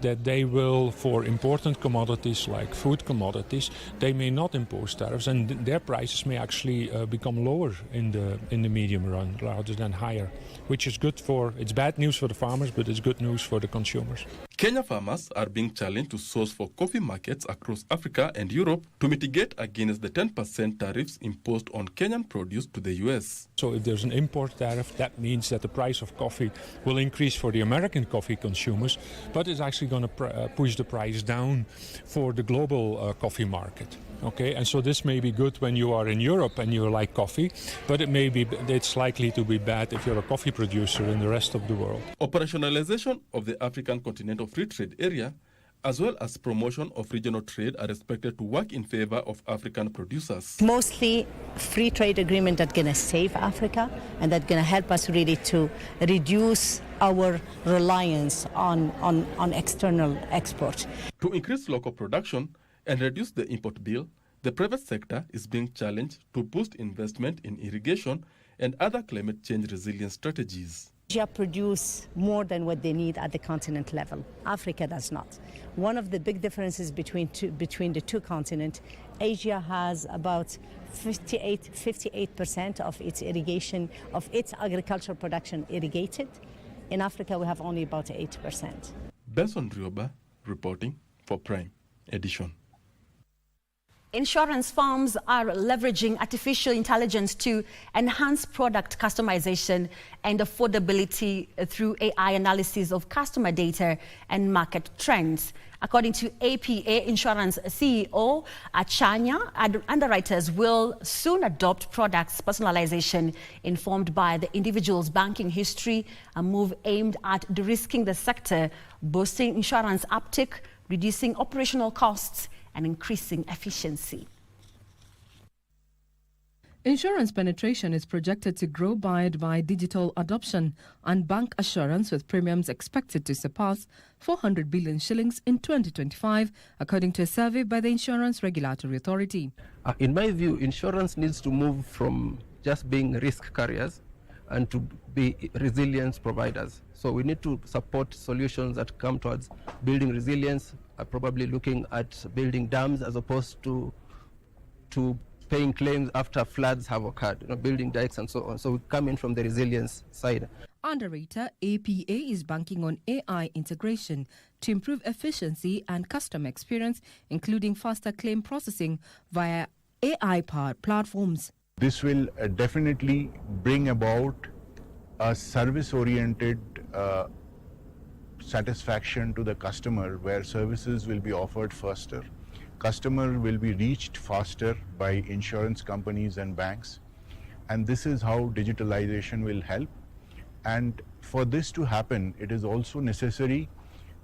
S20: that they will, for important commodities like food commodities, they may not impose tariffs, and their prices may actually become lower in the medium run rather than higher, which is good it's bad news for the farmers, but it's good news for the consumers.
S19: Kenya farmers are being challenged to source for coffee markets across Africa and Europe to mitigate against the 10% tariffs imposed on Kenyan produce to the US.
S20: So if there's an import tariff, that means that the price of coffee will increase for the American coffee consumers, but it's actually going to push the price down for the global coffee market. Okay, and so this may be good when you are in Europe and you like coffee, but it's likely to be bad if you're a coffee producer in the rest of the world.
S19: Operationalization of the African Continental Free Trade Area, as well as promotion of regional trade, are expected to work in favor of African producers.
S21: Mostly free trade agreement that's going to save Africa and that's going to help us really to reduce our reliance on external export.
S19: To increase local production and reduce the import bill, the private sector is being challenged to boost investment in irrigation and other climate change resilience strategies.
S21: Asia produce more than what they need at the continent level. Africa does not. One of the big differences between the two continents, Asia has about 58% of its irrigation, of its agricultural production irrigated. In Africa, we have only about 8%.
S19: Benson Rioba reporting for Prime Edition.
S18: Insurance firms are leveraging artificial intelligence to enhance product customization and affordability through AI analysis of customer data and market trends. According to APA Insurance CEO Achanya, underwriters will soon adopt products personalization informed by the individual's banking history, a move aimed at de-risking the sector, boosting insurance uptake, reducing operational costs, and increasing efficiency.
S22: Insurance penetration is projected to grow by digital adoption and bank assurance, with premiums expected to surpass 400 billion shillings in 2025, according to a survey by the Insurance Regulatory Authority.
S24: In my view, insurance needs to move from just being risk carriers and to be resilience providers. So we need to support solutions that come towards building resilience, probably looking at building dams as opposed to paying claims after floods have occurred, building dikes and so on. So we come in from the resilience side.
S22: Underwriter APA is banking on AI integration to improve efficiency and customer experience, including faster claim processing via AI-powered platforms.
S4: This will definitely bring about a service-oriented satisfaction to the customer, where services will be offered faster. Customer will be reached faster by insurance companies and banks. And this is how digitalization will help. And for this to happen, it is also necessary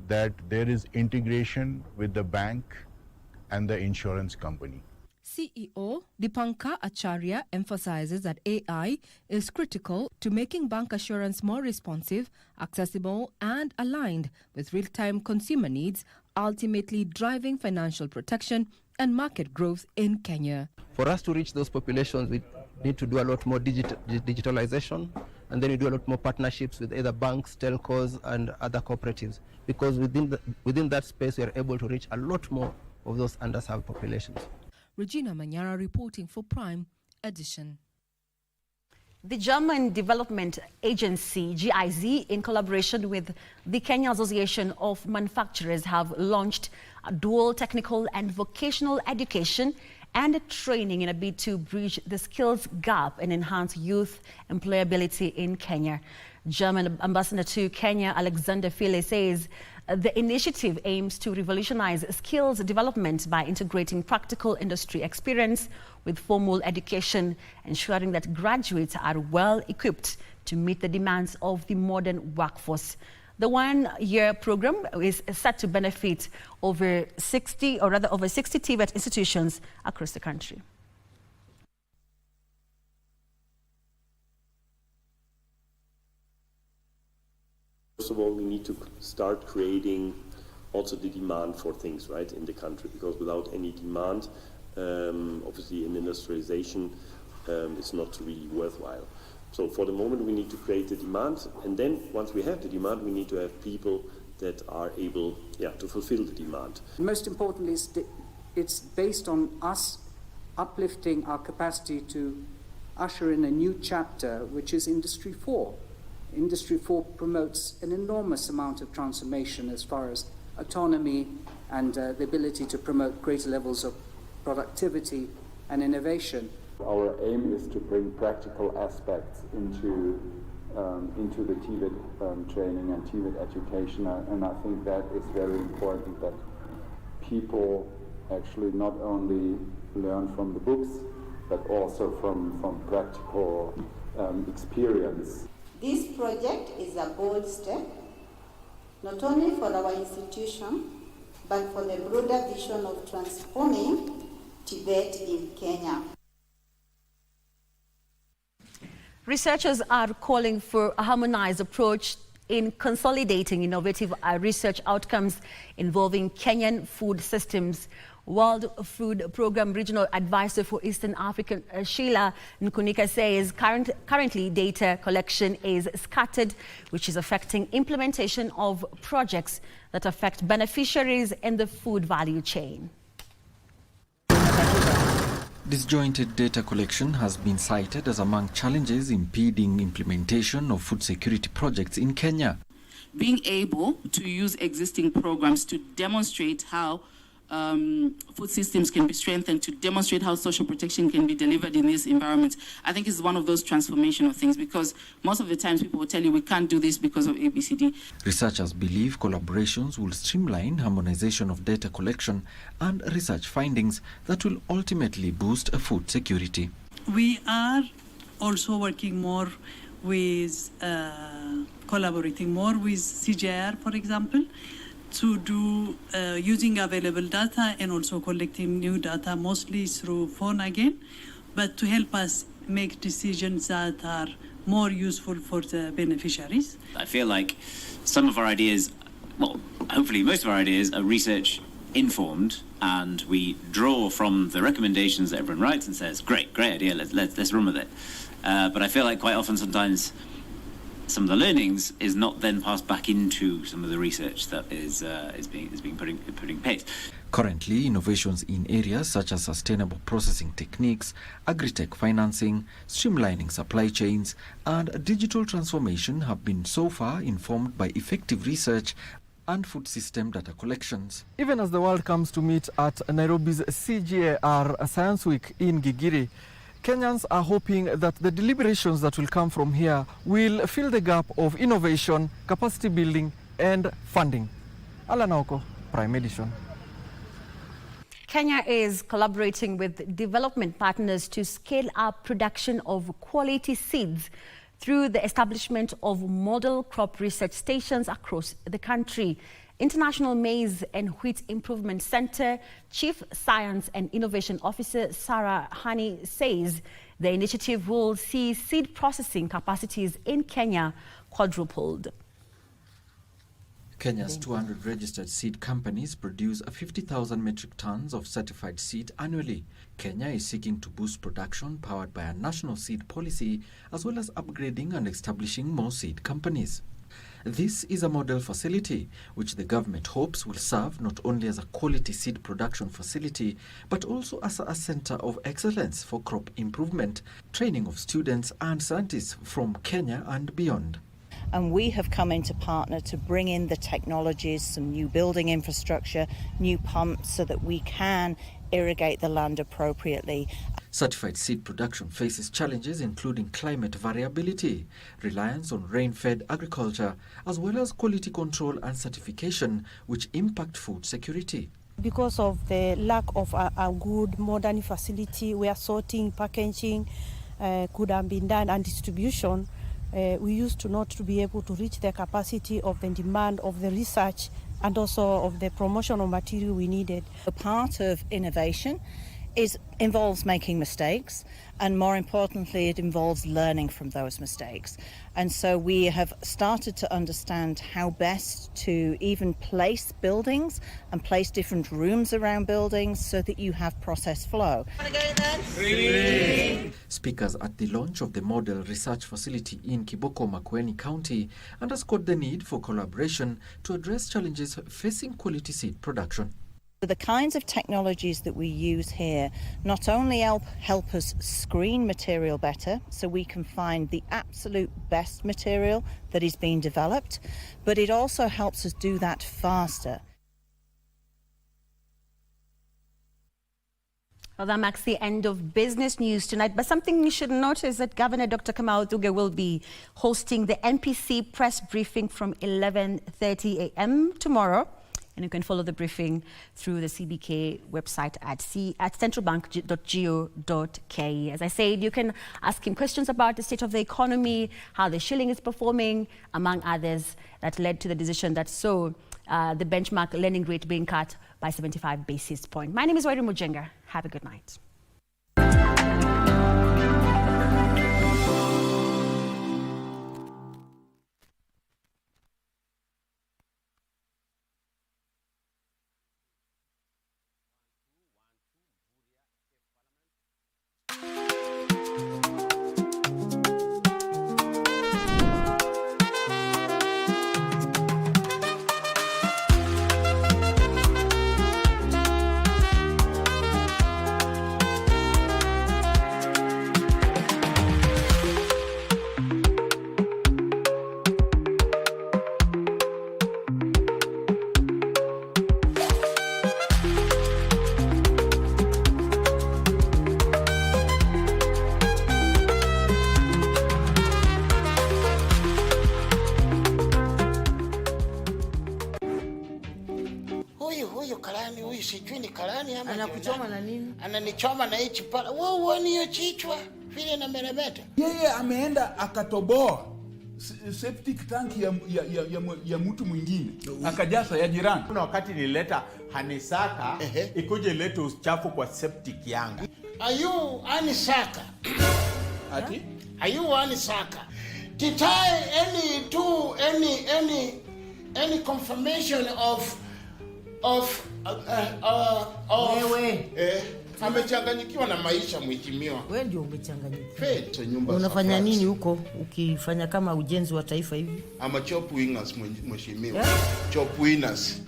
S4: that there is integration with the bank and the insurance company.
S22: CEO Dipankar Acharya emphasizes that AI is critical to making bank assurance more responsive, accessible, and aligned with real-time consumer needs, ultimately driving financial protection and market growth in Kenya.
S24: For us to reach those populations, we need to do a lot more digitalization, and then we do a lot more partnerships with either banks, telcos, and other cooperatives, because within that space we are able to reach a lot more of those underserved populations.
S22: Regina Manyara reporting for Prime Edition.
S18: The German Development Agency, GIZ, in collaboration with the Kenya Association of Manufacturers, have launched a dual technical and vocational education and training in a bid to bridge the skills gap and enhance youth employability in Kenya. German Ambassador to Kenya, Alexander File, says the initiative aims to revolutionize skills development by integrating practical industry experience with formal education, ensuring that graduates are well equipped to meet the demands of the modern workforce. The one-year program is set to benefit over 60 TVET institutions across the country.
S5: First of all, we need to start creating also the demand for things, right, in the country, because without any demand, obviously in industrialization, it's not really worthwhile. So for the moment, we need to create the demand, and then once we have the demand, we need to have people that are able, to fulfill the demand.
S6: Most importantly, it's based on us uplifting our capacity to usher in a new chapter, which is Industry 4. Industry 4 promotes an enormous amount of transformation as far as autonomy and the ability to promote greater levels of productivity and innovation.
S23: Our aim is to bring practical aspects into the TVET training and TVET education, and I think that is very important, that people actually not only learn from the books, but also from practical experience.
S25: This project is a bold step, not only for our institution, but for the broader vision of transforming TVET in Kenya.
S18: Researchers are calling for a harmonized approach in consolidating innovative research outcomes involving Kenyan food systems. World Food Programme Regional Advisor for Eastern Africa, Sheila Nkunika, says currently data collection is scattered, which is affecting implementation of projects that affect beneficiaries in the food value chain.
S26: Disjointed data collection has been cited as among challenges impeding implementation of food security projects in Kenya.
S27: Being able to use existing programs to demonstrate how food systems can be strengthened, to demonstrate how social protection can be delivered in these environments, I think is one of those transformational things, because most of the times people will tell you we can't do this because of ABCD.
S26: Researchers believe collaborations will streamline harmonization of data collection and research findings that will ultimately boost food security.
S28: We are also working more with, collaborating more with CGIAR, for example, to do using available data and also collecting new data, mostly through phone again, but to help us make decisions that are more useful for the beneficiaries.
S29: I feel like some of our ideas, well, hopefully most of our ideas are research informed, and we draw from the recommendations that everyone writes and says, great idea, let's run with it. But I feel like quite often sometimes some of the learnings is not then passed back into some of the research that is being put in place.
S26: Currently, innovations in areas such as sustainable processing techniques, agri-tech financing, streamlining supply chains, and digital transformation have been so far informed by effective research and food system data collections.
S1: Even as the world comes to meet at Nairobi's CGIAR Science Week in Gigiri, Kenyans are hoping that the deliberations that will come from here will fill the gap of innovation, capacity building, and funding. Alan Oko, Prime Edition.
S18: Kenya is collaborating with development partners to scale up production of quality seeds through the establishment of model crop research stations across the country. International Maize and Wheat Improvement Center Chief Science and Innovation Officer Sarah Hani says the initiative will see seed processing capacities in Kenya quadrupled.
S26: Kenya's 200 registered seed companies produce 50,000 metric tons of certified seed annually. Kenya is seeking to boost production powered by a national seed policy, as well as upgrading and establishing more seed companies. This is a model facility, which the government hopes will serve not only as a quality seed production facility, but also as a center of excellence for crop improvement, training of students and scientists from Kenya and beyond.
S21: And we have come in to partner to bring in the technologies, some new building infrastructure, new pumps, so that we can irrigate the land appropriately.
S26: Certified seed production faces challenges including climate variability, reliance on rain-fed agriculture, as well as quality control and certification, which impact food security.
S21: Because of the lack of a good modern facility where sorting, packaging could have been done, and distribution, we used to not to be able to reach the capacity of the demand of the research and also of the promotional material we needed. A part of innovation involves making mistakes, and more importantly, it involves learning from those mistakes. And so we have started to understand how best to even place buildings and place different rooms around buildings so that you have process flow.
S26: Speakers at the launch of the model research facility in Kiboko, Makueni County underscored the need for collaboration to address challenges facing quality seed production.
S21: The kinds of technologies that we use here not only help us screen material better, so we can find the absolute best material that is being developed, but it also helps us do that faster.
S18: Well, that marks the end of business news tonight. But something you should note is that Governor Dr. Kamau Thuge will be hosting the NPC press briefing from 11:30 a.m. tomorrow. And you can follow the briefing through the CBK website at centralbank.go.ke. As I said, you can ask him questions about the state of the economy, how the shilling is performing, among others, that led to the decision that saw the benchmark lending rate being cut by 75 basis points. My name is Wairi Mujenga. Have a good night.
S7: Anakuchoma na nini? Ananichoma na hichi pala. Wewe uone hiyo chichwa vile na meremeta.
S8: Yeye ameenda akatoboa septic tank ya mtu mwingine akajaza ya jirani.
S9: Kuna wakati nilileta hanisaka ikuje leta uchafu kwa septic yangu.
S7: Ayu anisaka.
S8: Ati?
S7: Ayu anisaka. Titai any confirmation of
S10: Wewe.
S7: Amechanganyikiwa na maisha mheshimiwa.
S2: Wewe ndio umechanganyikiwa.
S7: Fete nyumba.
S2: Unafanya nini huko ukifanya kama ujenzi wa taifa hivi?
S7: Ama chop winners mheshimiwa. Yeah? Chop winners.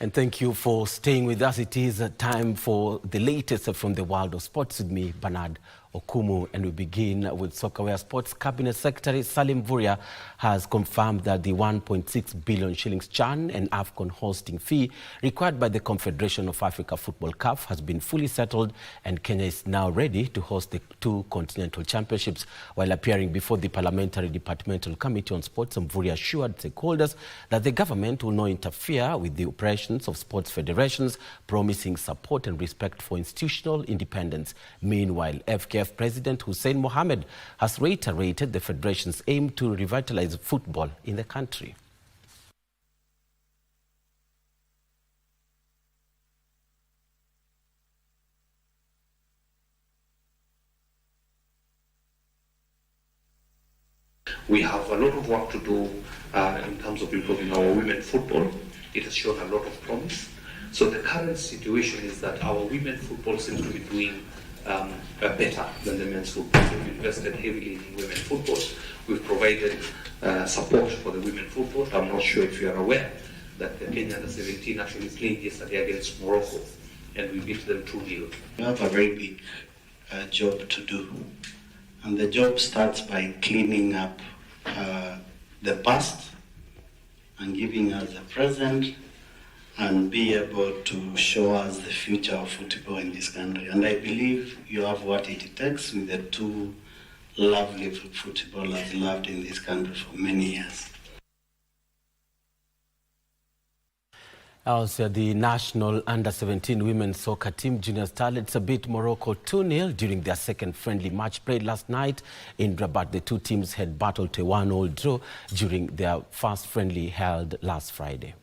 S3: And thank you for staying with us. It is time for the latest from the world of sports with me, Bernard Okumu, and we begin with soccer, where Sports Cabinet Secretary Salim Vuria has confirmed that the 1.6 billion shillings CHAN and AFCON hosting fee required by the Confederation of Africa Football CAF has been fully settled, and Kenya is now ready to host the 2 continental championships. While appearing before the Parliamentary Departmental Committee on Sports, Vuria assured stakeholders that the government will not interfere with the operations of sports federations, promising support and respect for institutional independence. Meanwhile, FKF President Hussein Mohamed has reiterated the federation's aim to revitalize football in the country.
S10: We have a lot of work to do in terms of improving our women football. It has shown a lot of promise. So the current situation is that our women football seems to be doing better than the men's football. We've invested heavily in women football. We've provided support for the women football. I'm not sure if you are aware that the Kenya under-17 actually played yesterday against Morocco, and we beat them 2-0.
S11: We have a very big job to do, and the job starts by cleaning up the past and giving us a present and be able to show us the future of football in this country. And I believe you have what it takes with the 2 lovely footballers loved in this country for many years.
S3: Also, the national under-17 women's soccer team, Junior Starlets, beat Morocco 2-0 during their second friendly match played last night in Rabat. The 2 teams had battled to a 1-1 draw during their first friendly held last Friday.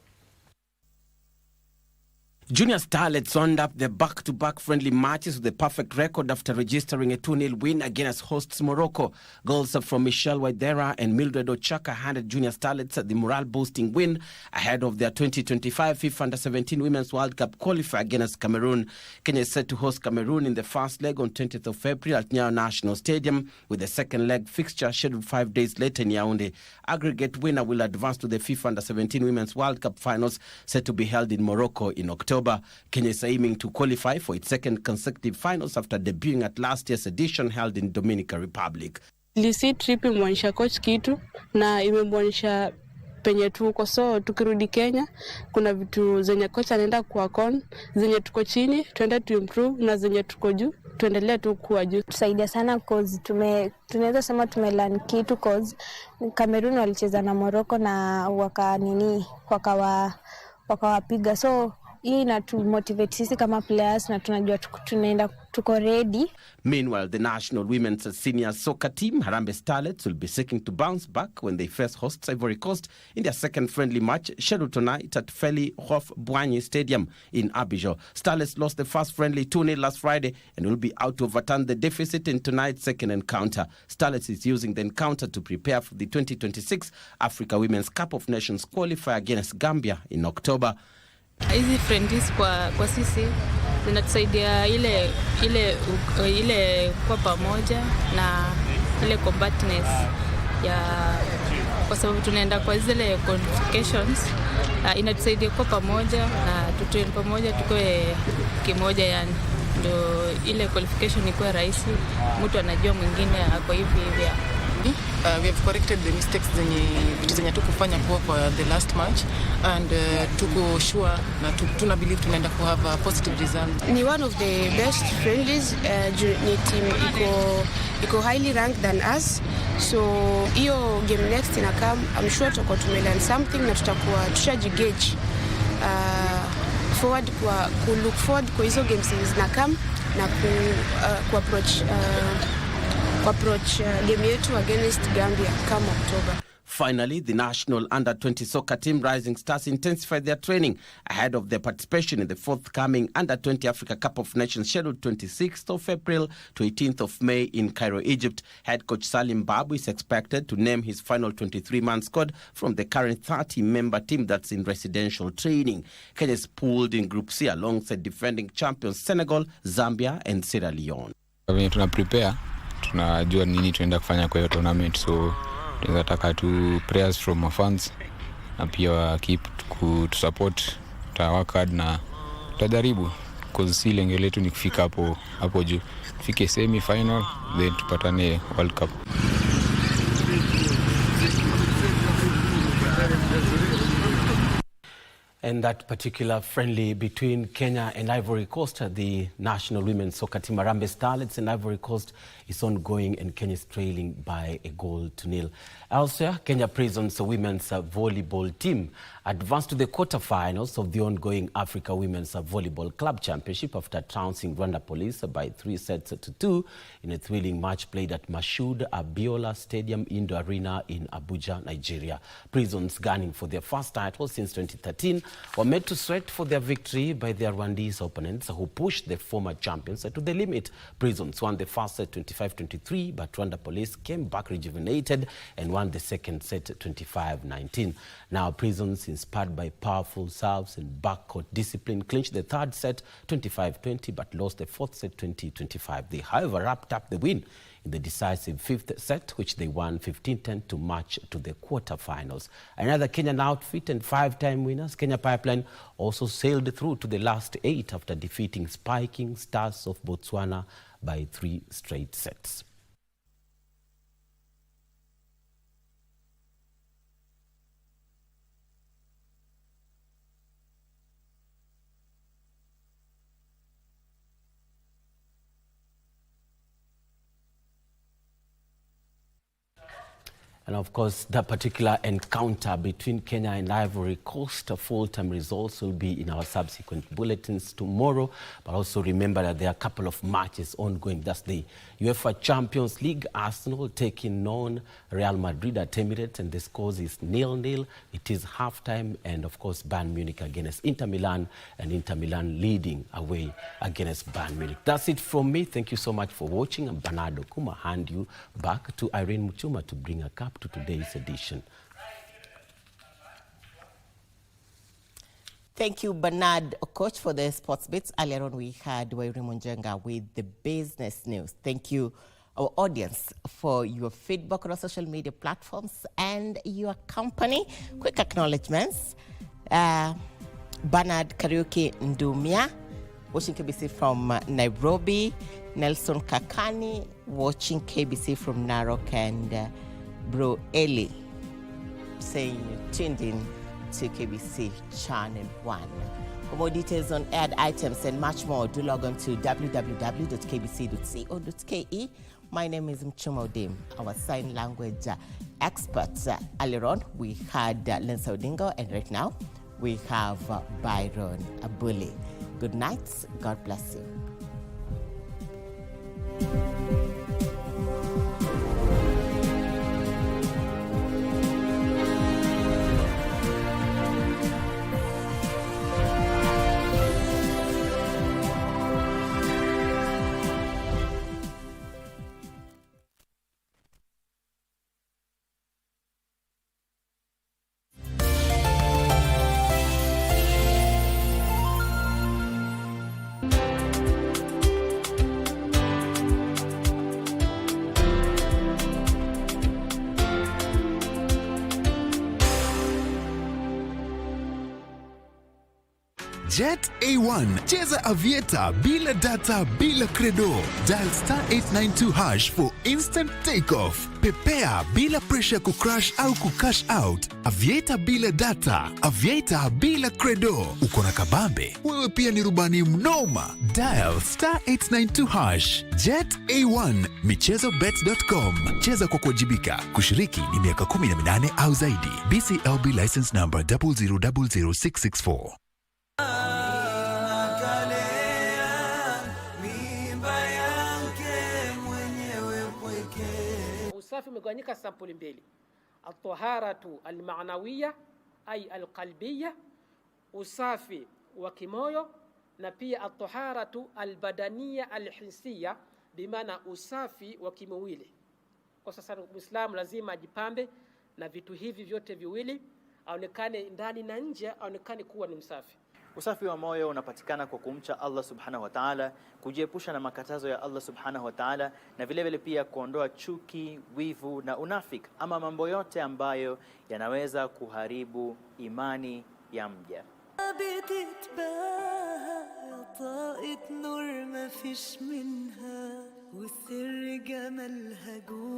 S3: Junior Starlets wound up their back-to-back friendly matches with a perfect record after registering a 2-0 win against hosts Morocco. Goals from Michelle Waidera and Mildred Ochaka handed Junior Starlets the morale-boosting win ahead of their 2025 FIFA Under-17 Women's World Cup qualifier against Cameroon. Kenya is set to host Cameroon in the first leg on 20th of April at Nyayo National Stadium, with the second leg fixture scheduled 5 days later in Yaoundé. Aggregate winner will advance to the FIFA Under-17 Women's World Cup finals set to be held in Morocco in October. Kenya is aiming to qualify for its second consecutive finals after debuting at last year's edition held in Dominican Republic.
S12: Lisi trip imemwonyesha coach kitu na imemwonyesha penye tuko, so tukirudi Kenya kuna vitu zenye coach anaenda kuwakon, zenye tuko chini tuende to improve na zenye tuko juu tuendelee tu kuwa juu.
S13: Tusaidia sana cause tunaweza sema tumelearn kitu cause Cameroon walicheza na Morocco na wakawapiga, so hii inatumotivate sisi kama players na tunajua tuko ready.
S3: Meanwhile, the national women's senior soccer team, Harambee Starlets, will be seeking to bounce back when they face hosts Ivory Coast in their second friendly match scheduled tonight at Feli Houphouët-Boigny Stadium in Abidjan. Starlets lost the first friendly 2-0 last Friday and will be out to overturn the deficit in tonight's second encounter. Starlets is using the encounter to prepare for the 2026 Africa Women's Cup of Nations qualifier against Gambia in October.
S27: Hizi friendlies kwa sisi zinatusaidia ile kwa pamoja na ile combatness kwa sababu tunaenda kwa zile qualifications, inatusaidia kwa pamoja na tutoe pamoja tukue kimoja, yani ndio ile qualification ikuwe rahisi, mtu anajua mwingine ako hivi.
S14: We have corrected the mistakes zenye tukufanya kwa the last match, and tuko sure na tuna believe tunaenda ku have a positive result.
S15: Ni one of the best friendlies, ni team iko highly ranked than us, so hiyo game next ina come, I'm sure tutakuwa tumelearn something na tutakuwa tushajigauge forward ku look forward kwa hizo games zina come na ku approach game yetu against Gambia kama October.
S3: Finally, the national under-20 soccer team Rising Stars intensified their training ahead of their participation in the forthcoming under-20 Africa Cup of Nations scheduled 26th of April to 18th of May in Cairo, Egypt. Head coach Salim Babu is expected to name his final 23-man squad from the current 30-member team that's in residential training. Kenya is pooled in Group C alongside defending champions Senegal, Zambia and Sierra Leone.
S4: When tuna prepare, tunajua nini tunaenda kufanya kwa hiyo tournament, so tunataka tu prayers from our fans na pia keep to support, ta work hard na tutajaribu cause si lengo letu ni kufika hapo juu, tufike semi final then tupatane World Cup.
S3: And that particular friendly between Kenya and Ivory Coast, the national women's soccer team Harambee Starlets and Ivory Coast is ongoing and Kenya is trailing by 1-0. Elsewhere, Kenya Prisons women's volleyball team advanced to the quarterfinals of the ongoing Africa Women's Volleyball Club Championship after trouncing Rwanda Police by 3-2 in a thrilling match played at Mashoud Abiola Stadium Indoor Arena in Abuja, Nigeria. Prisons, gunning for their first title since 2013, were made to sweat for their victory by their Rwandese opponents who pushed the former champions to the limit. Prisons won the first set 25-23, but Rwanda Police came back rejuvenated and won the second set 25-19. Now Prisons, inspired by powerful serves and backcourt discipline, clinched the third set 25-20 but lost the fourth set 20-25. They, however, wrapped up the win in the decisive fifth set, which they won 15-10 to march to the quarterfinals. Another Kenyan outfit and five-time winners, Kenya Pipeline, also sailed through to the last 8 after defeating Spiking Stars of Botswana by 3 straight sets. And of course, that particular encounter between Kenya and Ivory Coast, full-time results will be in our subsequent bulletins tomorrow. But also remember that there are a couple of matches ongoing. That's the UEFA Champions League, Arsenal taking on Real Madrid at Emirates, and the scores is 0-0. It is halftime, and of course, Bayern Munich against Inter Milan, and Inter Milan leading away against Bayern Munich. That's it from me. Thank you so much for watching. I'm Bernard Okuma. Hand you back to Irene Muchuma to bring a cup to today's edition.
S5: Thank you, Bernard Okoch, for the sports bits. Earlier on, we had Wairi Monjenga with the business news. Thank you, our audience, for your feedback on our social media platforms and your company. Quick acknowledgements. Bernard Kariuki Ndumia, watching KBC from Nairobi. Nelson Kakani, watching KBC from Narok, and Bro Eli saying you tuned in to KBC Channel 1. For more details on ad items and much more, do log on to www.kbc.co.ke. My name is Muchuma Odim, our sign language expert. Earlier on, we had Lensa Odingo, and right now, we have Byron Abuli. Good night. God bless you.
S6: Jet A1, cheza avieta bila data bila credo. Dial *892# for instant takeoff. Pepea bila pressure kucrash au kucash out. Avieta bila data, avieta bila credo. Uko na kabambe, wewe pia ni rubani mnoma. Dial *892#. Jet A1, michezobet.com. Cheza kwa kuwajibika. Kushiriki ni miaka 18 au zaidi. BCLB license number 0000664.
S16: Usafi umegawanyika sampuli mbili. at-taharatu al-ma'nawiyya ay al-qalbiyya, usafi wa kimoyo, na pia at-taharatu al-badaniyya al-hissiyya, bimaana usafi wa kimwili. Kwa sasa Muislamu lazima ajipambe na vitu hivi vyote viwili, aonekane ndani na nje, aonekane kuwa ni msafi.
S17: Usafi wa moyo unapatikana kwa kumcha Allah subhanahu wa ta'ala, kujiepusha na makatazo ya Allah subhanahu wa ta'ala, na vile vile pia kuondoa chuki, wivu na unafiki, ama mambo yote ambayo yanaweza kuharibu imani ya mja.
S19: طاقة نور ما فيش منها وسر جمالها جوا